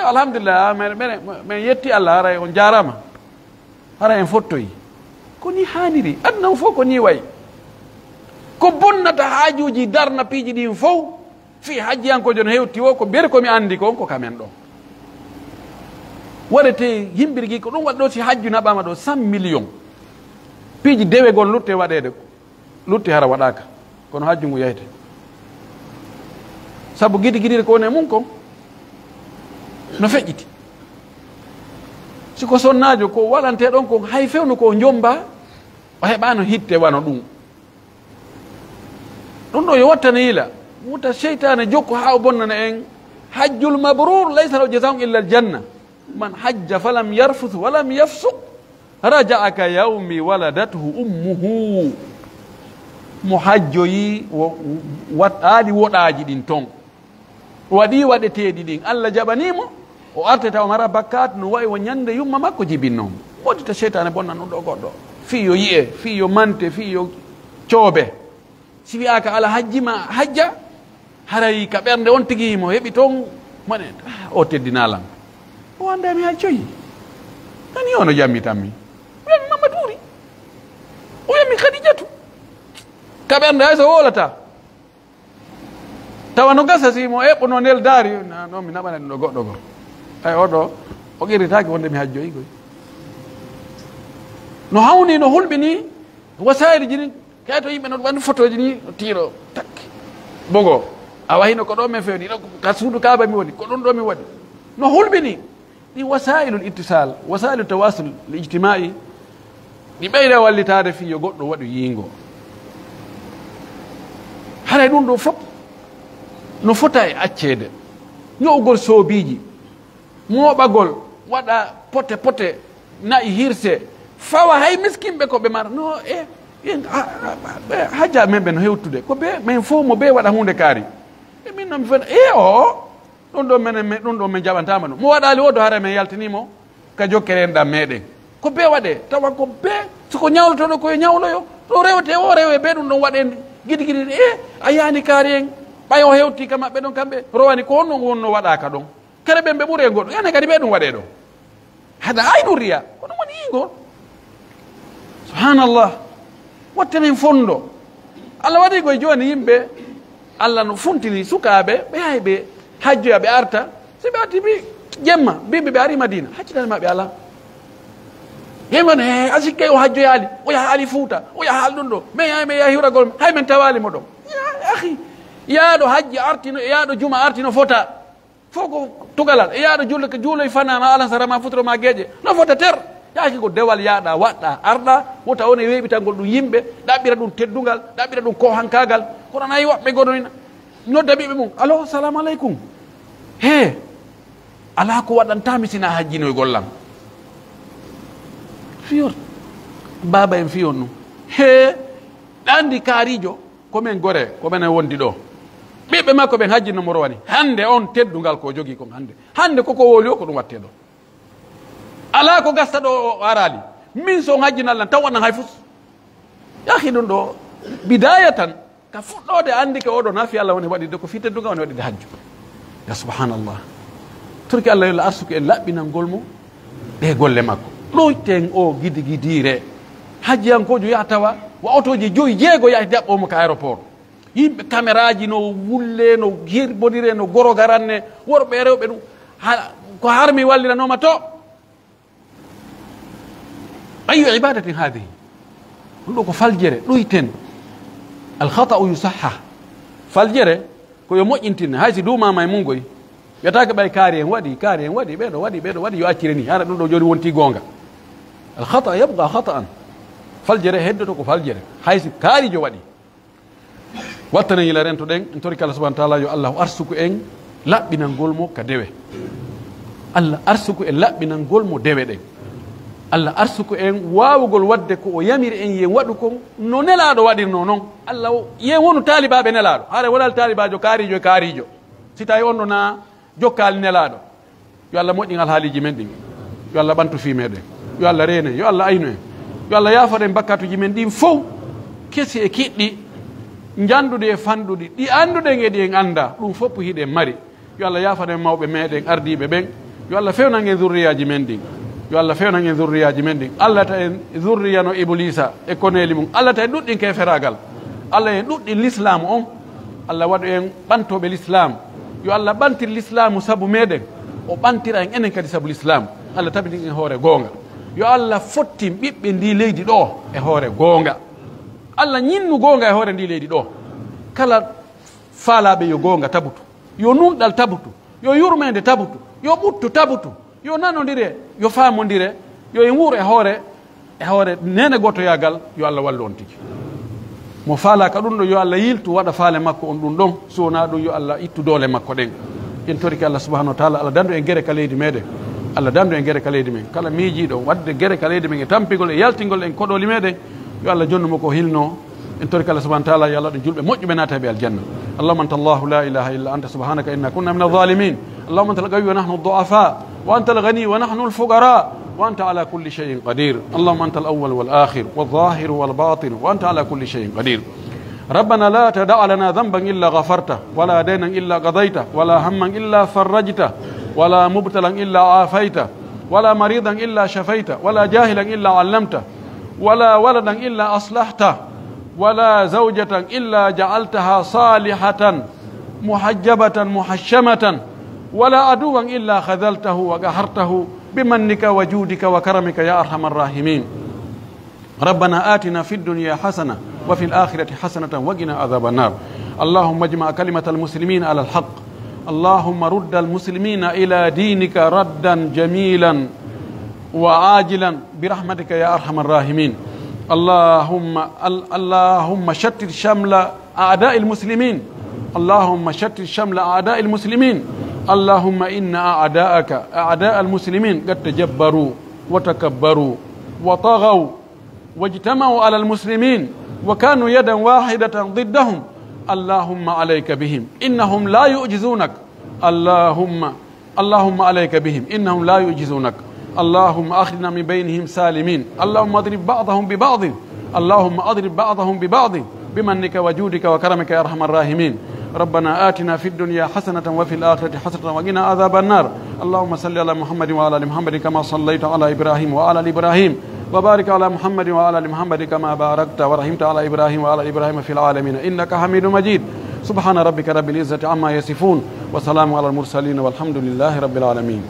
alhamdulillah men yetti allah haray on jarama hara en fottoyi ko ni haniri aduna fof ko ni wayi ko bonnata haajuji darna piiji ɗin fof fi hajjiyankojo no hewti o ko beri komi andi ko on ko kamen ɗo waɗete yimbirgui ko ɗum waɗi ɗo si hajju naɓama ɗo 100 millions piiji dewegol lutte waɗede lutte hara waɗaka kono hajju ngu yeyte saabu guiɗi guiɗire ko woni mum kon no feƴƴiti siko sonnajo ko waɗante ɗon ko hay fewno ko jomba o heɓano hitte wano ɗum ɗum ɗo yo wattane yila wuta cheytane jokko ha o bonnana en hajjul mabrur laysa lahu jazaun illa aljanna man hajja falam yarfuth walam yafsuk raja'a ka yawmi waladathu ummuhu mo hajjoyi aali woɗaji ɗin toon waɗi waɗeteɗi ɗin allah jaɓanimo o arteta o mara bakkat no wayi o ñande yumma makko jibinnomo woddita cheytane bonnan ɗum ɗo goɗɗo fi yo yiye fi yo mante fi yo coobe si wiyaka ala hajjima hajja haray ka ɓernde on tigi mo heɓi toon mone o teddinalam o andami ha coyi ani ono jammi tanmi o yami mamaduri o yami khadijatu ka ɓernde hay so wolata tawa no gasa si mo eɓɓono ndel daari non mi naɓana ɗum ɗo goɗɗo go ay oɗo o qirritaki wonde mi hajjoyi koy no hawni no hulɓini wasayiri ji ni kayto yimɓe no wanni photo ji ni no tiiro takki bogo a wahino ko ɗo men fewni ɗo ka suudu kaaba mi woni ko ɗum ɗo mi waɗi no hulɓini ɗi wasailul ittisal wasailu tawasul l ijtimai ɗi ɓeyde wallitade fi yo goɗɗo waɗi yingo haray ɗum ɗo fof no fota e accede ñowgol soobiji mooɓagol waɗa pote pote nayi hirse fawa hay miskinɓe ko ɓe mara no hajja men ɓe no hewtude ko ɓe min fof mo ɓe waɗa hunde kaari e min noon mi fena o ɗum ɗo menen ɗum ɗo min jaɓantama ɗum mo waɗali oɗo hara min yaltinimo ka jokkere ɗam meɗen ko ɓe waɗe tawa ko ɓe soko ñawlotoɗo koye ñawloyo ɗo rewte o rewe ɓe ɗum ɗon waɗen guiɗi guiɗi a yani kaari en ɓay o hewti ka maɓɓe ɗon kamɓe rowani ko honno wonno waɗaka ɗon kere ɓen ɓe ɓuuri e goɗɗo ene kadi ɓe ɗum waɗe ɗo hada aynu riya ko ɗum woni yingol subhanallah watte min fondo allah waɗi koye joni yimɓe allah no funtini sukaɓe ɓe hay ɓe hajjoya ɓe arta si ɓe arti bi jemma bimɓe ɓe ari madina haccitanima ɓe ala yemon a sikke o hajjoyali o yaha ali fouta o yaha al ɗum ɗo mais hay mi yaha hiwragol hay min tawalimo ɗon ahi yaaɗo hajji artino e yaaɗo juma artino fota fof ko tugalal e yaaɗo juuloy fanama alansarama futoroma gueƴe no fota ter yaaki ko dewal yaaɗa waɗɗa arɗa wota on e weeɓitangol ɗum yimɓe ɗaɓɓira ɗum teddugal ɗaɓɓira ɗum kohankagal kono nayi woɓɓe gonoyna nodda ɓiɓe mum alo salamu aleykum he ala ko waɗantami sina hajjinoy gollam fiyor baba en fiyon ɗum he ɗandi kaarijo komin gore kominen wondi ɗo ɓiɓɓe makko ɓen hajjinnomo rowani hande on teddugal ko jogui kon hande koko woli o ko ɗum watte ɗo ala ko gasta ɗo o arali min so hajjinallan taw waɗan hay fus yahi ɗum ɗo bidaya tan ka fuɗɗode andi ke oɗo nafi allah woni waɗide ko fi tedduga woni waɗide hajju ya subhanallah turki allah yolla arsuki en laɓɓinangol mo ɗe golle makko ɗoyten o guidi guidire hajjiyankojo yaha tawa wa otoji 5 jeego yahi daɓɓomo ka aéroport yimɓe caméraji no wulle no hirbodire no goro garanne worɓe rewɓe ɗum ko harmi walliranoma to ayu ibadatin hadihi ɗum ɗo ko faljere ɗoyten alkhata'u yusahha faljere koyo moƴƴintinne haysi dumama e mungoy wiyatake ɓay kaari en waɗi ɓeɗo waɗi yo accire ni hara ɗum ɗo joni wonti gonga alkhata yabqa khata'an faljere heddoto ko faljere haysi kaarijo waɗi wattana yila rento ɗen en torki Allah subhanahu wa taala yo Allah arsuku en laɓɓinangol mo ka dewe Allah arsuku en laɓɓinangol mo dewe ɗen Allah arsuku en wawugol wadde ko o yamiri en yen waɗu kon no nelaɗo waɗirno noon Allah yen wonu talibaɓe nelaɗo hare wonal talibajo kaarijo e kaarijo si tawi on ɗo na jokkali nelaɗo yo Allah moƴƴingal haaliji men ɗin yo Allah ɓantu fi meɗen yo Allah reene yo Allah aynu en yo Allah yafaɗen bakkatuji men ɗin fof kesi e kiɗɗi janduɗi e fanɗuɗi ɗi anduɗen e ɗi en anda ɗum fof hiɗen mari yo Allah yafaɗen mawɓe meɗen ardiɓe ɓen yo Allah fewnan en zurriyaji men ɗin yo Allah fewnan en zurriyaji men ɗin Allah ta en zurriya no iblisa e koneli mum Allah ta en ɗuɗɗin keferagal Allah en ɗuɗɗin l'islam on Allah waɗu en ɓantoɓe l'islam yo Allah ɓantir l'islamu saabu meɗen o ɓantira en enen kadi saabu l'islam Allah tabitin en hoore goonga yo Allah fottin ɓiɓɓe ndi leydi ɗo e hoore goonga Allah ñinnu goonga e hoore ndi leydi ɗo kala faalaɓe yo goonga tabutu yo nunɗal tabutu yo yurmede tabutu yo ɓuttu tabutu yo nanodire yo famodire yo en wuuro e hoore nene gotoyagal yo Allah wallu on tigi mo faalaka ɗum ɗo yo Allah yiltu waɗa faale makko on ɗum ɗon sowona ɗum yo Allah ittu doole makko ɗen en toriki Allah subahanahu wa taala Allah dandu en guere ka leydi meɗen Allah dandu en guere ka leydi men kala miijiɗo wadde guere ka leydi men e tampigol e yaltingol en koɗoli meɗen yo Allah jonnumo ko hilno en toriki Allah subahanahu wa taala yo Allah ɗo julɓe moƴƴuɓe naataɓe aljanna اللهم أنت الله لا إله إلا أنت سبحانك إنا كنا من الظالمين اللهم أنت القوي ونحن الضعفاء وأنت الغني ونحن الفقراء وأنت على كل شيء قدير اللهم أنت الأول والآخر والظاهر والباطن وأنت على كل شيء قدير ربنا لا تدع لنا ذنبا إلا غفرته ولا دينا إلا قضيته ولا هما إلا فرجته ولا مبتلا إلا عافيته ولا مريضا إلا شفيته ولا جاهلا إلا علمته ولا ولدا إلا أصلحته ولا زوجة إلا جعلتها صالحة محجبة محشمة ولا عدوا إلا خذلته وقهرته بمنك وجودك وكرمك يا أرحم الراحمين ربنا آتنا في الدنيا حسنة وفي الآخرة حسنة وقنا عذاب النار اللهم اجمع كلمة المسلمين على الحق اللهم رد المسلمين إلى دينك ردا جميلا وعاجلا برحمتك يا أرحم الراحمين اللهم شتت شمل أعداء المسلمين اللهم شتت شمل أعداء المسلمين اللهم إن أعداءك أعداء المسلمين قد تجبروا وتكبروا وطغوا واجتمعوا على المسلمين وكانوا يدا واحدة ضدهم اللهم عليك بهم إنهم لا يعجزونك اللهم عليك بهم إنهم لا يعجزونك اللهم أخرجنا من بينهم سالمين اللهم اضرب بعضهم ببعض اللهم اضرب بعضهم ببعض بمنك وجودك وكرمك يا أرحم الراحمين ربنا آتنا في الدنيا حسنة وفي الآخرة حسنة وقنا عذاب النار اللهم صل على محمد وعلى آل محمد كما صليت على إبراهيم وعلى آل إبراهيم وبارك على محمد وعلى آل محمد كما باركت ورحمت على إبراهيم وعلى آل إبراهيم في العالمين إنك حميد مجيد سبحان ربك رب العزة عما يصفون وسلام على المرسلين والحمد لله رب العالمين.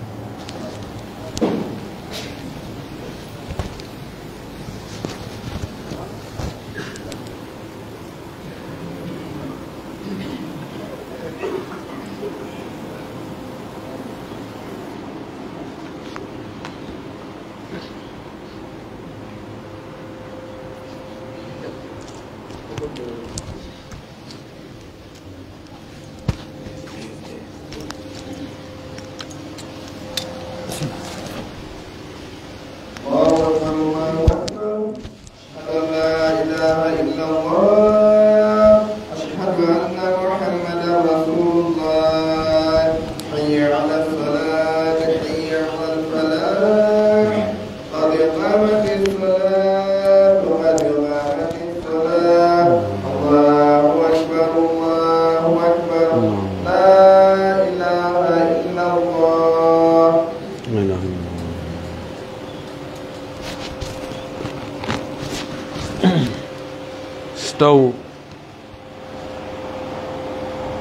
استووا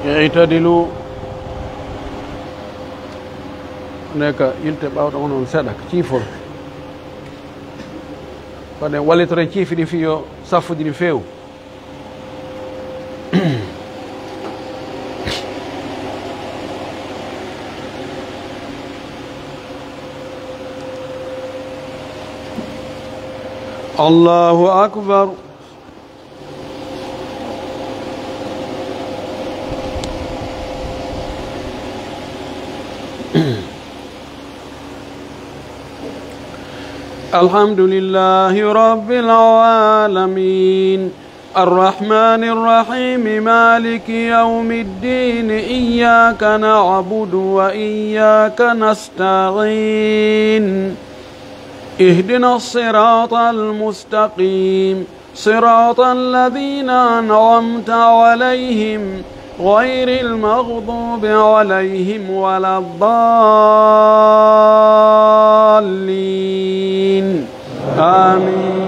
اعتدلوا neka yilte ɓawɗo on on seeɗa ciifol kono wallitoren ciifi ɗi fiyo saffuji ɗi feew الله أكبر. الحمد لله رب العالمين الرحمن الرحيم مالك يوم الدين إياك نعبد وإياك نستعين اهدنا الصراط المستقيم صراط الذين أنعمت عليهم غير المغضوب عليهم ولا الضالين آمين.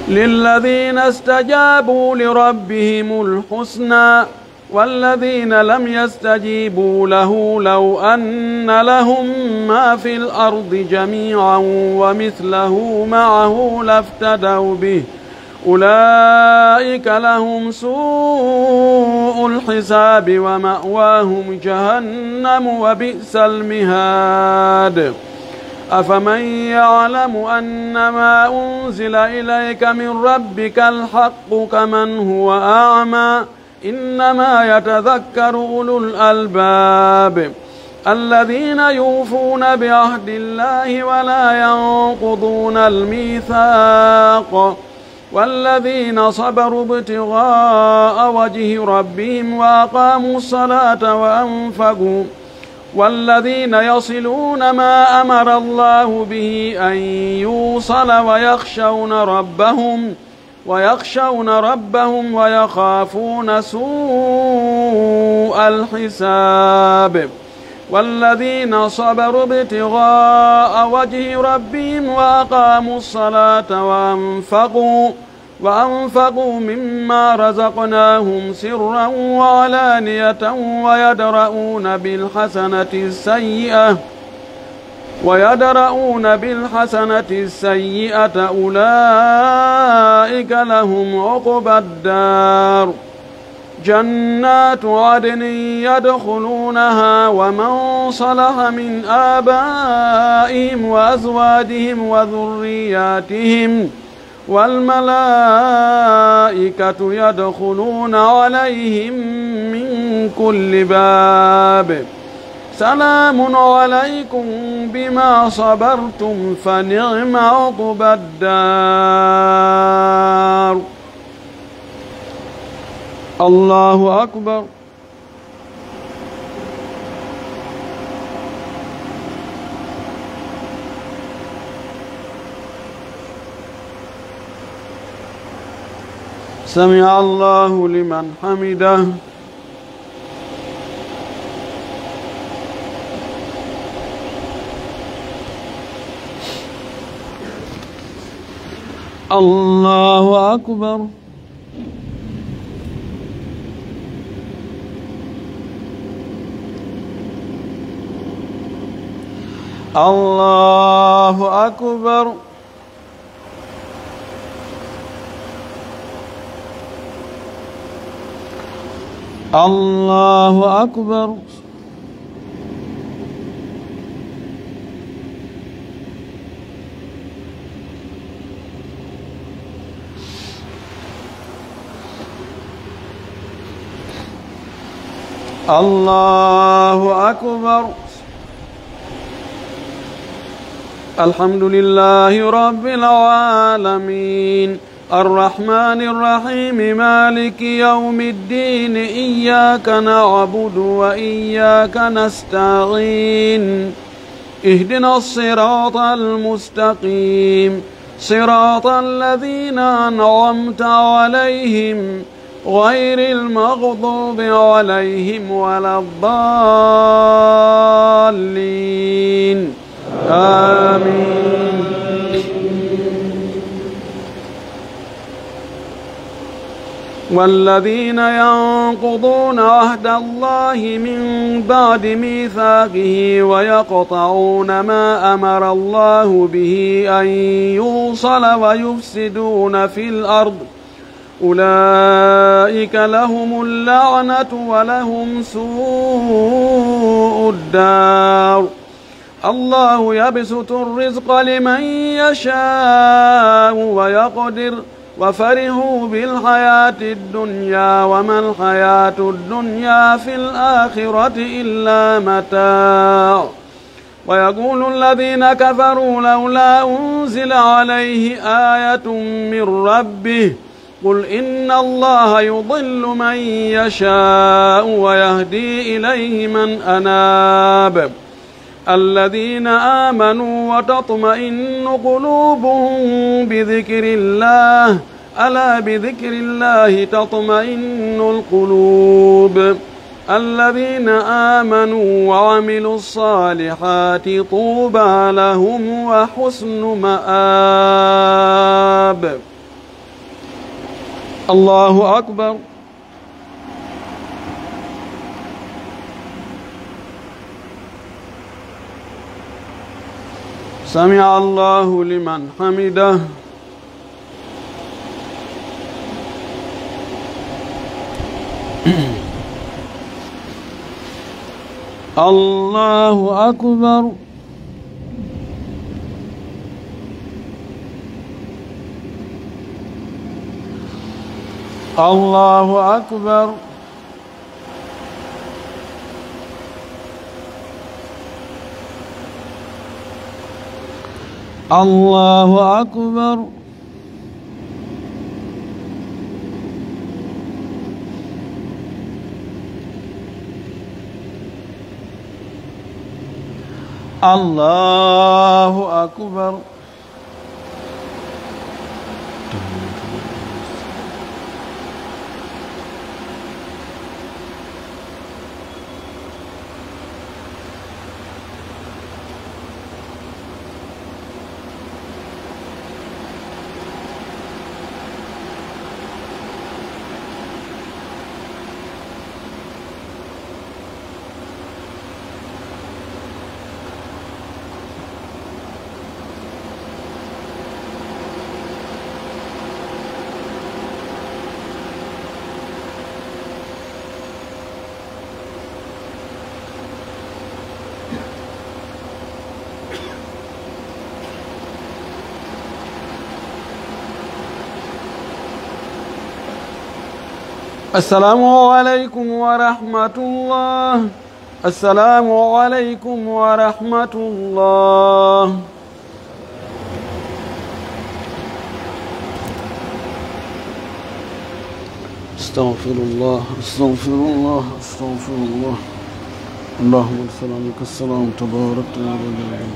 للذين استجابوا لربهم الحسنى والذين لم يستجيبوا له لو أن لهم ما في الأرض جميعا ومثله معه لافتدوا به أولئك لهم سوء الحساب ومأواهم جهنم وبئس المهاد. أفمن يعلم أنما أنزل إليك من ربك الحق كمن هو أعمى إنما يتذكر أولو الألباب الذين يوفون بعهد الله ولا ينقضون الميثاق والذين صبروا ابتغاء وجه ربهم وأقاموا الصلاة وأنفقوا والذين يصلون ما أمر الله به أن يوصل ويخشون ربهم ويخافون سوء الحساب والذين صبروا ابتغاء وجه ربهم وأقاموا الصلاة وأنفقوا مما رزقناهم سرا وعلانية ويدرؤون بالحسنة السيئة أولئك لهم عقبى الدار جنات عدن يدخلونها ومن صلح من آبائهم وأزواجهم وذرياتهم والملائكة يدخلون عليهم من كل باب سلام عليكم بما صبرتم فنعم عقبى الدار. الله أكبر. سمع الله لمن حمده. الله أكبر. الله أكبر. الله أكبر. الله أكبر. الحمد لله رب العالمين الرحمن الرحيم مالك يوم الدين إياك نعبد وإياك نستعين اهدنا الصراط المستقيم صراط الذين أنعمت عليهم غير المغضوب عليهم ولا الضالين آمين. والذين ينقضون عهد الله من بعد ميثاقه ويقطعون ما أمر الله به أن يوصل ويفسدون في الأرض أولئك لهم اللعنة ولهم سوء الدار الله يبسط الرزق لمن يشاء ويقدر وفرحوا بالحياة الدنيا وما الحياة الدنيا في الآخرة إلا متاع ويقول الذين كفروا لولا أنزل عليه آية من ربه قل إن الله يضل من يشاء ويهدي إليه من أناب الذين آمنوا وتطمئن قلوبهم بذكر الله ألا بذكر الله تطمئن القلوب الذين آمنوا وعملوا الصالحات طوبى لهم وحسن مآب. الله أكبر. سمع الله لمن حمده. الله أكبر. الله أكبر. الله أكبر. الله أكبر. السلام عليكم ورحمة الله. السلام عليكم ورحمة الله. استغفر الله استغفر الله استغفر الله. اللهم صل عليك السلام تبارك يا رب العالمين.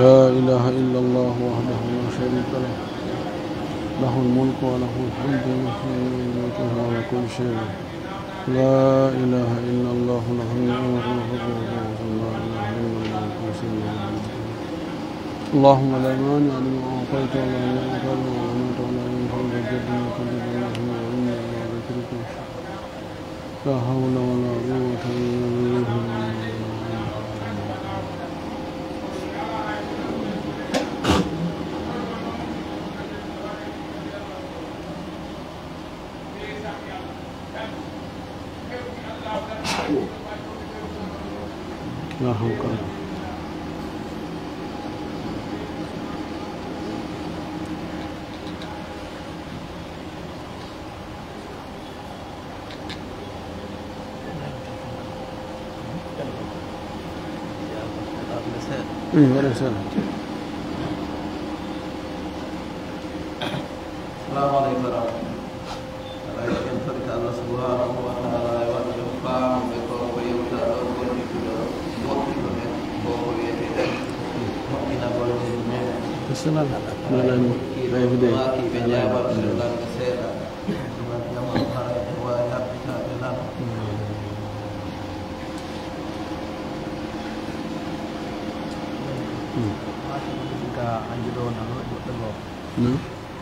لا إله إلا الله وحده لا شريك له له الملك وله الحمد على كل شيء. لا إله إلا الله له النعمة وله الفضل لا إله إلا الله. اللهم لا مانع لما أعطيت ولا ينفع لما منعت ولا ينفع ذا الجد منك الجد اللهم إنا إلى ذكرك لا حول ولا قوة إلا بالله. لا حول ولا قوة. ولا سنة. السلام عليكم ورحمة الله سبحانه وتعالى وجفاء بكم ويمتعون Kesalahan malam baik deh.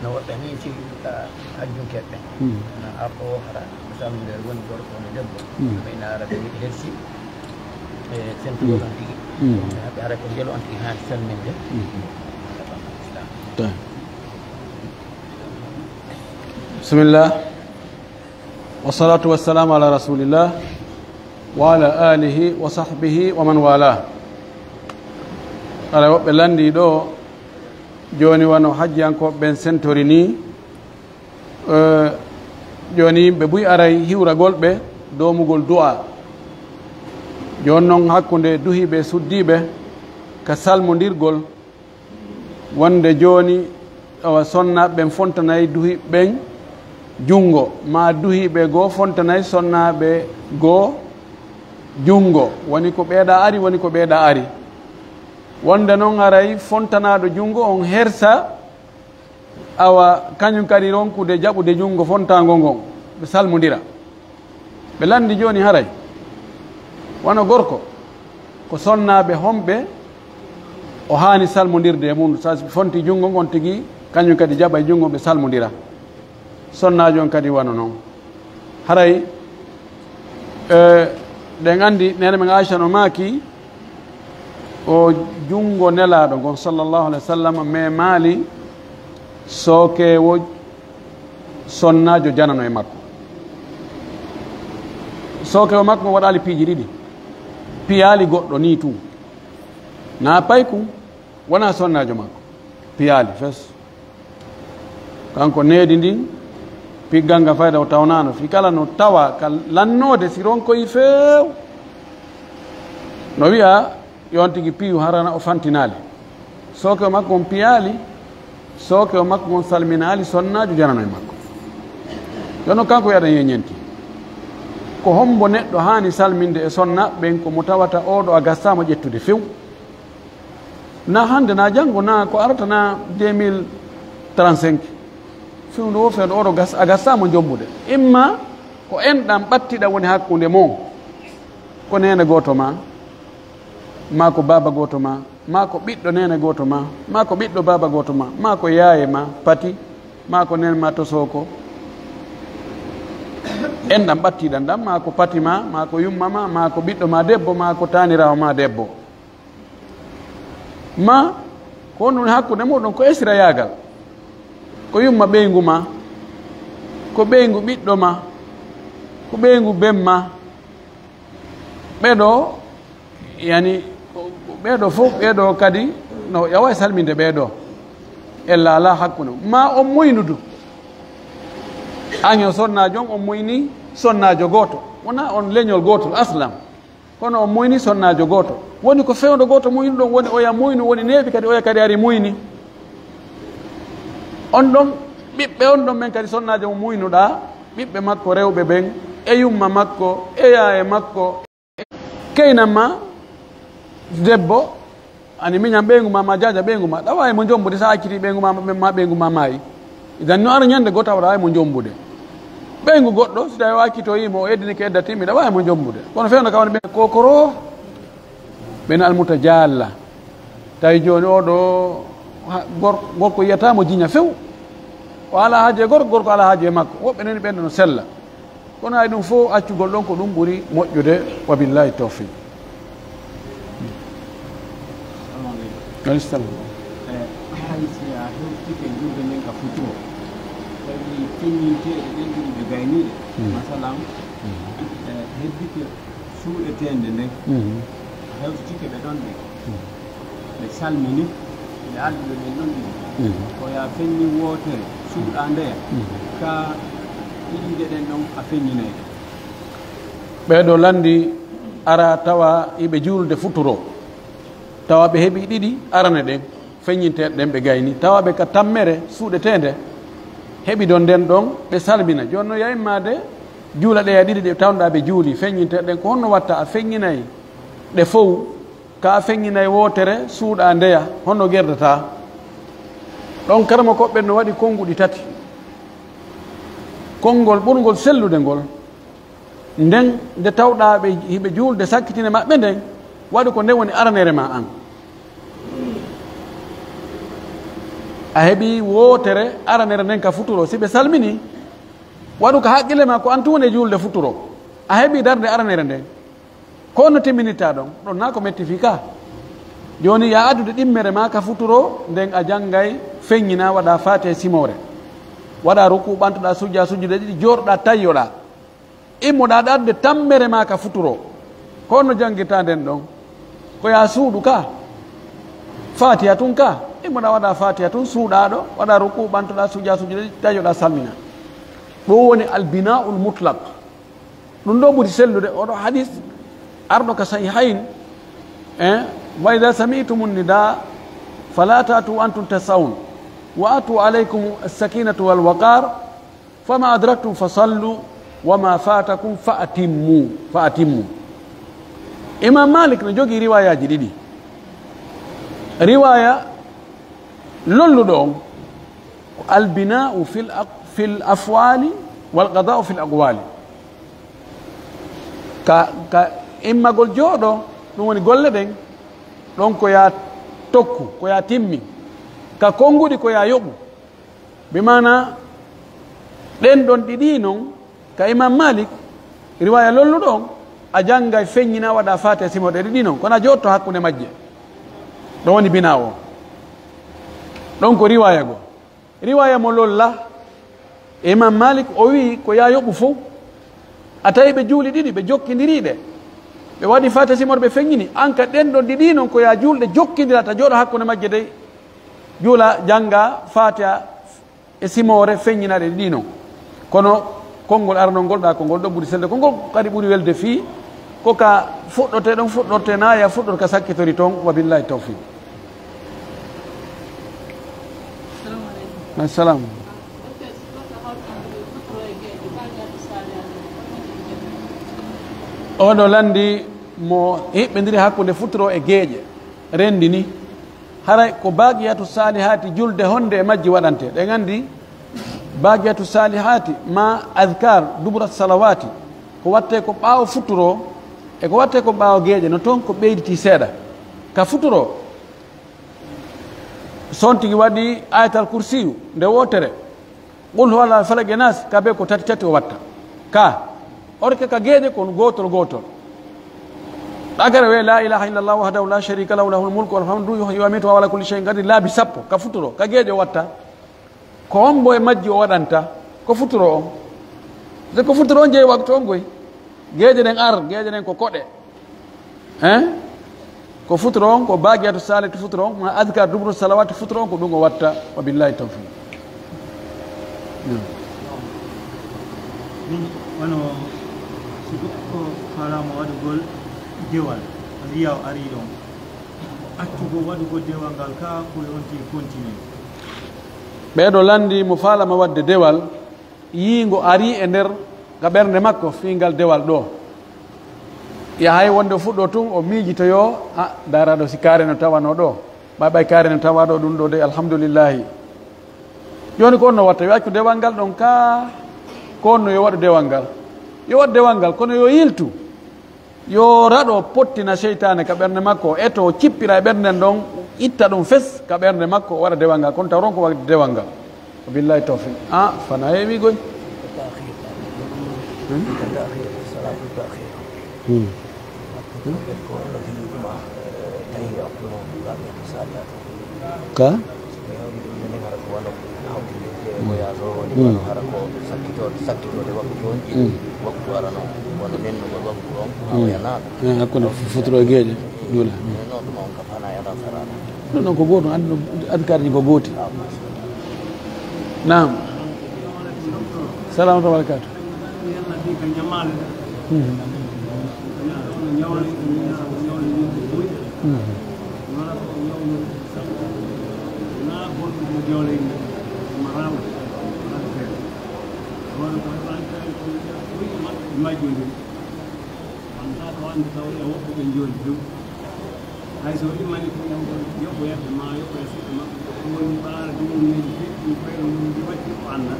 na waɗani ci ka hajjun keɓɓe na arɗo hara misalu nder woni gorko woni debbo ɓe naara ɓe yiɗi hersi e sentugo tan tigi ɓe ara ko jelo on tigi haani salminde بسم الله والصلاة والسلام على رسول الله وعلى آله وصحبه ومن والاه. ara woɓɓe landi ɗo joni wano hajjiyankoɓe ɓen sentori ni joni yimɓe buy aray hiwragol ɓe domugol du'a joni noon hakkude duhiɓe suddiɓe ka salmodirgol wonde joni awa sonnaɓe ɓen fontanayi duhiɓen jungo ma duhiɓe goo fontanayi sonnaɓe goo jungo woni ko ɓeeɗa ari woni ko ɓeeɗa ari wonde noon aray fontanaɗo jungo on hersa awa kañum kadi ronkude jaɓude jungo fontago ngon ɓe salmodira ɓe landi joni haray wono gorko ko sonnaɓe homɓe o hani salmodirde e mum sa fonti jungo ngon tigui kañum kadi jaɓa e jungo ɓe salmodira sonnajo on kadi wano noon haray ɗen andi nene men Aicha no maaki o jungo nelaɗo gon sallllahu alayhi wa sallam mais maali sookewo sonnajo janano e makko sookewo makko waɗali piiji ɗiɗi piyali goɗɗo ni tum na paykum wona sonnajo makko piyali fes kanko needi ndin piggal nga fayda o tawnano fi kala no tawa ka lannode si ronkoyi feew no wiya yon tigi piyu harana o fantinali sookewo makko on piyali sookewo makko on salminali sonnajo janano e makko yono kanko wiyaɗan yeñenti ko hombo neɗɗo hani salminde e sonna ɓen ko mo tawata oɗo a gassama ƴettude few na hande na janggo na ko arata na 2035 fewndo wo fewndo oɗo a gassama jombude imma ko enɗam ɓattiɗa woni hakkude mon ko nene goto ma ko baba goto ma ko ɓiɗɗo nene goto ma ko ɓiɗɗo baba goto ma ko yaaye ma pati ma ko nene ma to soko enɗam ɓattiɗan ɗam ma ko pati ma ko yumma ma ko ɓiɗɗo ma debbo ma ko tanirawo ma debbo ma ko woni hakkude muɗum ko esira yaagal ko yumma ɓeygu ma ko ɓeygu ɓiɗɗo ma ko ɓeygu bemma ɓeɗo yani ɓeɗo fof ɓeɗo kadi no yawa e salminde ɓeɗo ella ala hakkude ma on moynudu an o sonnajo on moyni sonnajo goto wona on leñol gotol aslam kono on moyni sonnajo goto woni ko fewdo goto moyni ɗon woni oya moynu woni neeɓi kadi oya kadi ari moyni on ɗon ɓiɓɓe on ɗon ɓen kadi sonnajo mo moynuɗa ɓiɓɓe makko rewɓe ɓen e yumma makko e yaye makko keynam ma debbo ani miñam ɓeygu ma jaja ɓeygu ma ɗa wawi mo jombude sa acciti ɓeygu ma ɓeygu ma maayi idan no ara ñande goto awaɗa wawi mo jombude ɓeygu goɗɗo so tawi o akkitoyimo o eddini ko eddatimi ɗa wawi mo jombude kono fewno kawne ɓe kokoro ɓen almuta jalla tawi joni oɗo gorko yiyatamo jiña few o ala haaji e gorko gorko ala haaji e makko woɓɓe neni ɓenɗo no sella kono hay ɗum fof accugol ɗon ko ɗum ɓuuri moƴƴude wabillahi tawfiq alisalam haysi a hewtike julde nden ka futuro tawi feññinteɗe ɗen ɗiɗi ɓe gayniɗe masalan heddike suuɗetende nden hewtitike ɓe ɗon ɓe ɓe salmini ɓe alɗuɓe ɓen ɗon ɗiɗi koya feññi wootere suuɗa ndeya ka ɗiɗiɗe ɗen ɗon a feññinayɗe ɓeɗo landi ara tawa iɓe julde futuro tawa ɓe heeɓi ɗiɗi arane ɗen feññinteɗe ɗen ɓe gayni tawa ɓe ka tammere suuɗetende heɓi ɗon nden ɗon ɓe salmina joni no yayimmade juula ɗe a ɗiɗi ɗe tawnoɗa ɓe juuli feññinteɗe ɗen ko honno watta a feññinayi ɗe fof ka a feññinayi wootere suuɗa ndeya honno gerdata ɗon karama koɓɓen no waɗi konnguɗi tati konngol ɓurgol sellude ngol nden nde tawɗa ɓe hiɓe juulde sakkitine maɓɓe nden waɗi ko nden woni aranere ma an a heɓi wootere aranere nden ka futuro si ɓe salmini waɗu ko haqqille ma ko an tuune juulde futuro a heɓi darde aranere nden ko no timminirta ɗon ɗon na ko metti fi ka joni ya addude ɗimmere ma ka futuro nden a janggay feññina waɗa faate simore waɗa ruku ɓantoɗa sujja sujjude ɗiɗi jorɗa tayyoɗa immoɗa ɗarde tammere ma ka futuro ko no janggirta nden ɗon ko ya suuɗu ka fatiha tun ka immoɗa waɗa fatiha tun suuɗaɗo waɗa ruku ɓantoɗa suja sujude tajoɗa salmina ɗo woni albinaul mutlaq ɗum ɗo ɓuri sellude oɗo hadis arɗo ka sahihayn wa ida sami'tum nida fala tatu antum tasawun wa atu alaykum as-sakinatu wal waqar fama adraktum fasallu wama fatakum fa atimmu imam malik no jogi riwayaji ɗiɗi riwaya lolluɗo on ko albina'u fil afwali wal qada'u fil aqwali ka immagol jooɗo ɗum woni golle ɗen ɗon ko ya tokku ko ya timmi ka konguɗi ko ya yoɓu bi mana ɗen ɗon ɗiɗi noon ka imam malik riwaya lolluɗo on a jangga feññina waɗa fate simoɗe ɗiɗi noon kono a jotto hakkude majje ɗon woni bina o ɗon ko riwaya go riwaya mo lolla imam malik o wi ko ya yoɓu fof a tawi ɓe juuli ɗiɗi ɓe jokkidiriɗe ɓe waɗi fate simoɗe ɓe feññini an ka ɗen ɗon ɗiɗi noon ko ya julɗe jokkidira ta jooɗo hakkude majje dey juula jangga fatiha e simore feññinaɗe ɗiɗi noon kono konngol arnol ngol ɗa ko ngol ɗo ɓuri selde ko ngol kadi ɓuri welde fii ko ka fuɗɗote ɗon fuɗɗorte naya fuɗɗoto ka sakkitori toon wabillahi tawfiq assalam oɗo landi mo hiɓɓidiri hakkude futuro e geeƴe rendi ni haray ko bagiyatu salihati julde honde e majji waɗante ɗen andi bagiyatu salihati ma adkar dubra salawati ko watte ko ɓaawo futuro e ko watte ko ɓaawo geeƴe no toon ko ɓeyditi seeɗa ka futuro son tigi waɗi ayatal kursiyu nde wotere qul huwallahu falaq nas ka be ko tati tati o watta ka orke ka geeƴe kon gotol gotol ɗagara we la ilaha illallah wahdahu la sharika lahu lahul mulku walhamdu yuhyi wa yumiitu wa ala kulli shay'in qadir laabi sappo ka futuro ka geeƴe o watta ko hombo e majji o waɗanta ko futuro on de ko futuro on jeeyi waktu on goy geeƴe ɗen geeƴe ɗen ko koɗe ko futuro on ko bagiyatu salati futuro on ma adkar dubru salawati futuro on ko ɗum o watta wa billahi tawfiq wano si goɗɗo falama waɗugol dewal riya o ari ɗon accugo waɗugo dewal ngal ka koye on tigi continue ɓeeɗo landi mo falama wadde dewal yiingo ari e nder ga ɓernde makko fingal dewal ɗo yahay wonde fuɗɗo tun o miijitoyo daraɗo si kaare no tawano ɗo ɓaɓay kaare no tawaɗo ɗum ɗo de alhamdoulillahi joni ko on no watta yo accu dewal ngal ɗon ka ko on no yo waɗu dewal ngal yo waɗu dewal ngal kono yo yiltu yo raɗo pottina seytane ka ɓernde makko eto cippira e ɓernden ɗon itta ɗum fes ka ɓernde makko o waɗa dewal ngal kono taw ron ko waɗde dewal ngal billahi tawfiq fana heewi goy ka hakkude futuro e geeƴe juula ɗum ɗon ko gootum andi adkarji ko gooti nam salamatu wabarakatu hay so immani ko yoɓo yedde ma yoɓo e siɗɗo makko woni ɓaara ɗumni feƴƴi koyno mum ndi watti ko annda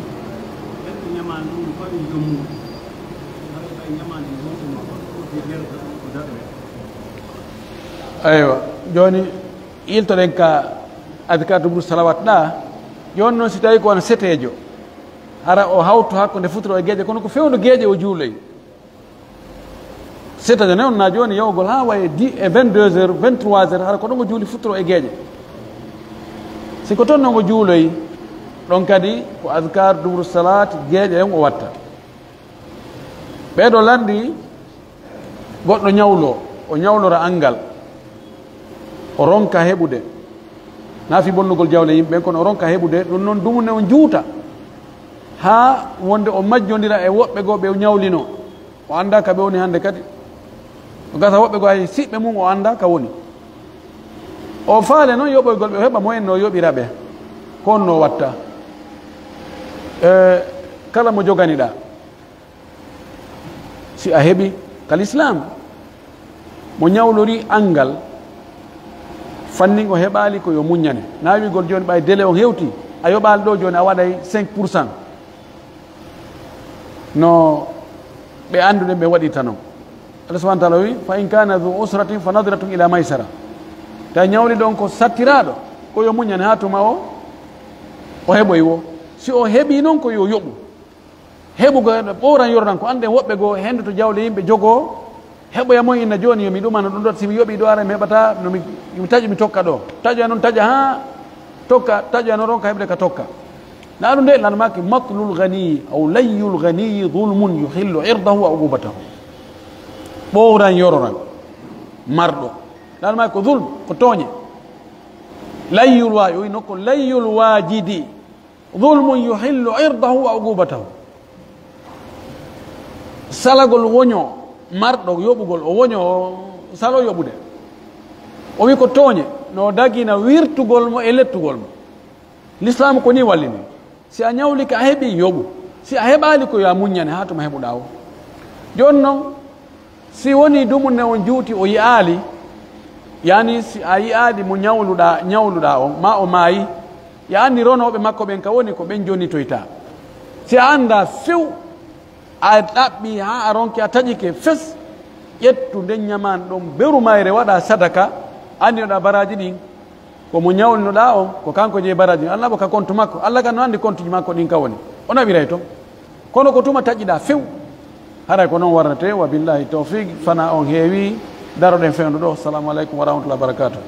ɓeɗɗo ñamani ɗum fawi jommum haɗa ɓay ñamani gontuma e ɓerta ko daɗoe aywa joni iltoɗen ka adkar dubru salawat ɗa joni noon si tawi ko wona setejo hara o hawtu hakkude futuro e geeƴe kono ko fewno geeƴe o juuloy c'est-à-dire on na joni yawgol ha waye 22 heures 23 heures hara ko ɗon o juuli futuro e geeƴe siko toon noon o juuloy ɗon kadi ko adkar dubru salat geeƴe en o watta ɓeeɗo landi goɗɗo ñawlo o ñawlora angal o ronka heɓude naafi bonnugol jawle yimɓe ɓen kono o ronka heɓude ɗum noon dumune o juuta ha wonde o majjodira e woɓɓe goo ɓe ñawlino o anda ka ɓe woni hannde kadi o gasa woɓɓe goo hay siɓɓe mum o anda ka woni o faale noon yoɓoygol ɓe o heɓa moyen no yoɓira ɓe kon no watta kala mo joganiɗa si a heɓi kal islam mo ñawlori angal fannin o heɓali ko yo muññane na wigol joni ɓay délai o hewti a yoɓali ɗo joni a waɗay 5% no ɓe anduɗen ɓe waɗirta noon Allah subahana taala wi fa in kana du usratin fa nadratun ila maysara ta ñawli ɗon ko sattiraɗo ko yo muññane ha tuma o heɓoy wo si o heeɓi noon ko yo yoɓu heɓugo ɓowran yornan ko anden woɓɓe goo hende to jawle yimɓe jogo heɓoya moy inna joni yomi ɗumano ɗum ɗo simi yoɓi ɗo ara mi heɓata nomi taƴi mi tokka ɗo taƴoya noon taƴa ha tokka taƴoya noon ronka heɓde ka tokka na ɗum nde lanmaki matlul ganiyi aw layyul ganiyi dulmun yuhillu irdahu wa uqubatahu ɓowran yororan marɗo lanmaki ko dulm ko tooñe layyul wa o wi nokko layyul wajidi dulmun yuhillu irdahu wa uqubatahu salagol woño marɗo yoɓugol o woño o salo yoɓude o wi ko tooñe no dagina wirtugol mo e lettugol mo l'islam ko ni wallini si a ñawli ka a heeɓi yoɓu si a heɓali ko yo a muññane ha tuma heɓuɗa o joni noon si woni dumunne on juuti o yi'aali yani si a yi'aali mo ñawluɗa o ma o maayi ya anndi ronoɓe makko ɓen ka woni ko ɓen jonitoyta si a annda few a ɗaɓɓi ha a ronki a taƴike fes ƴettu nden ñaman ɗon beru mayre waɗa sadaka andinoɗa baraji ɗin komo ñawlinoɗa on ko kanko jeeyi baraji allah bo ka compte makko allah kan no anndi compte ji makko ɗin ka woni o naɓiray toon kono ko tuma taƴƴiɗa few haray ko noon warnate wa billahi tawfiq fana on heewi daroɗen fewndu ɗo assalamu aleykum wa rahmatullah wa barakatuh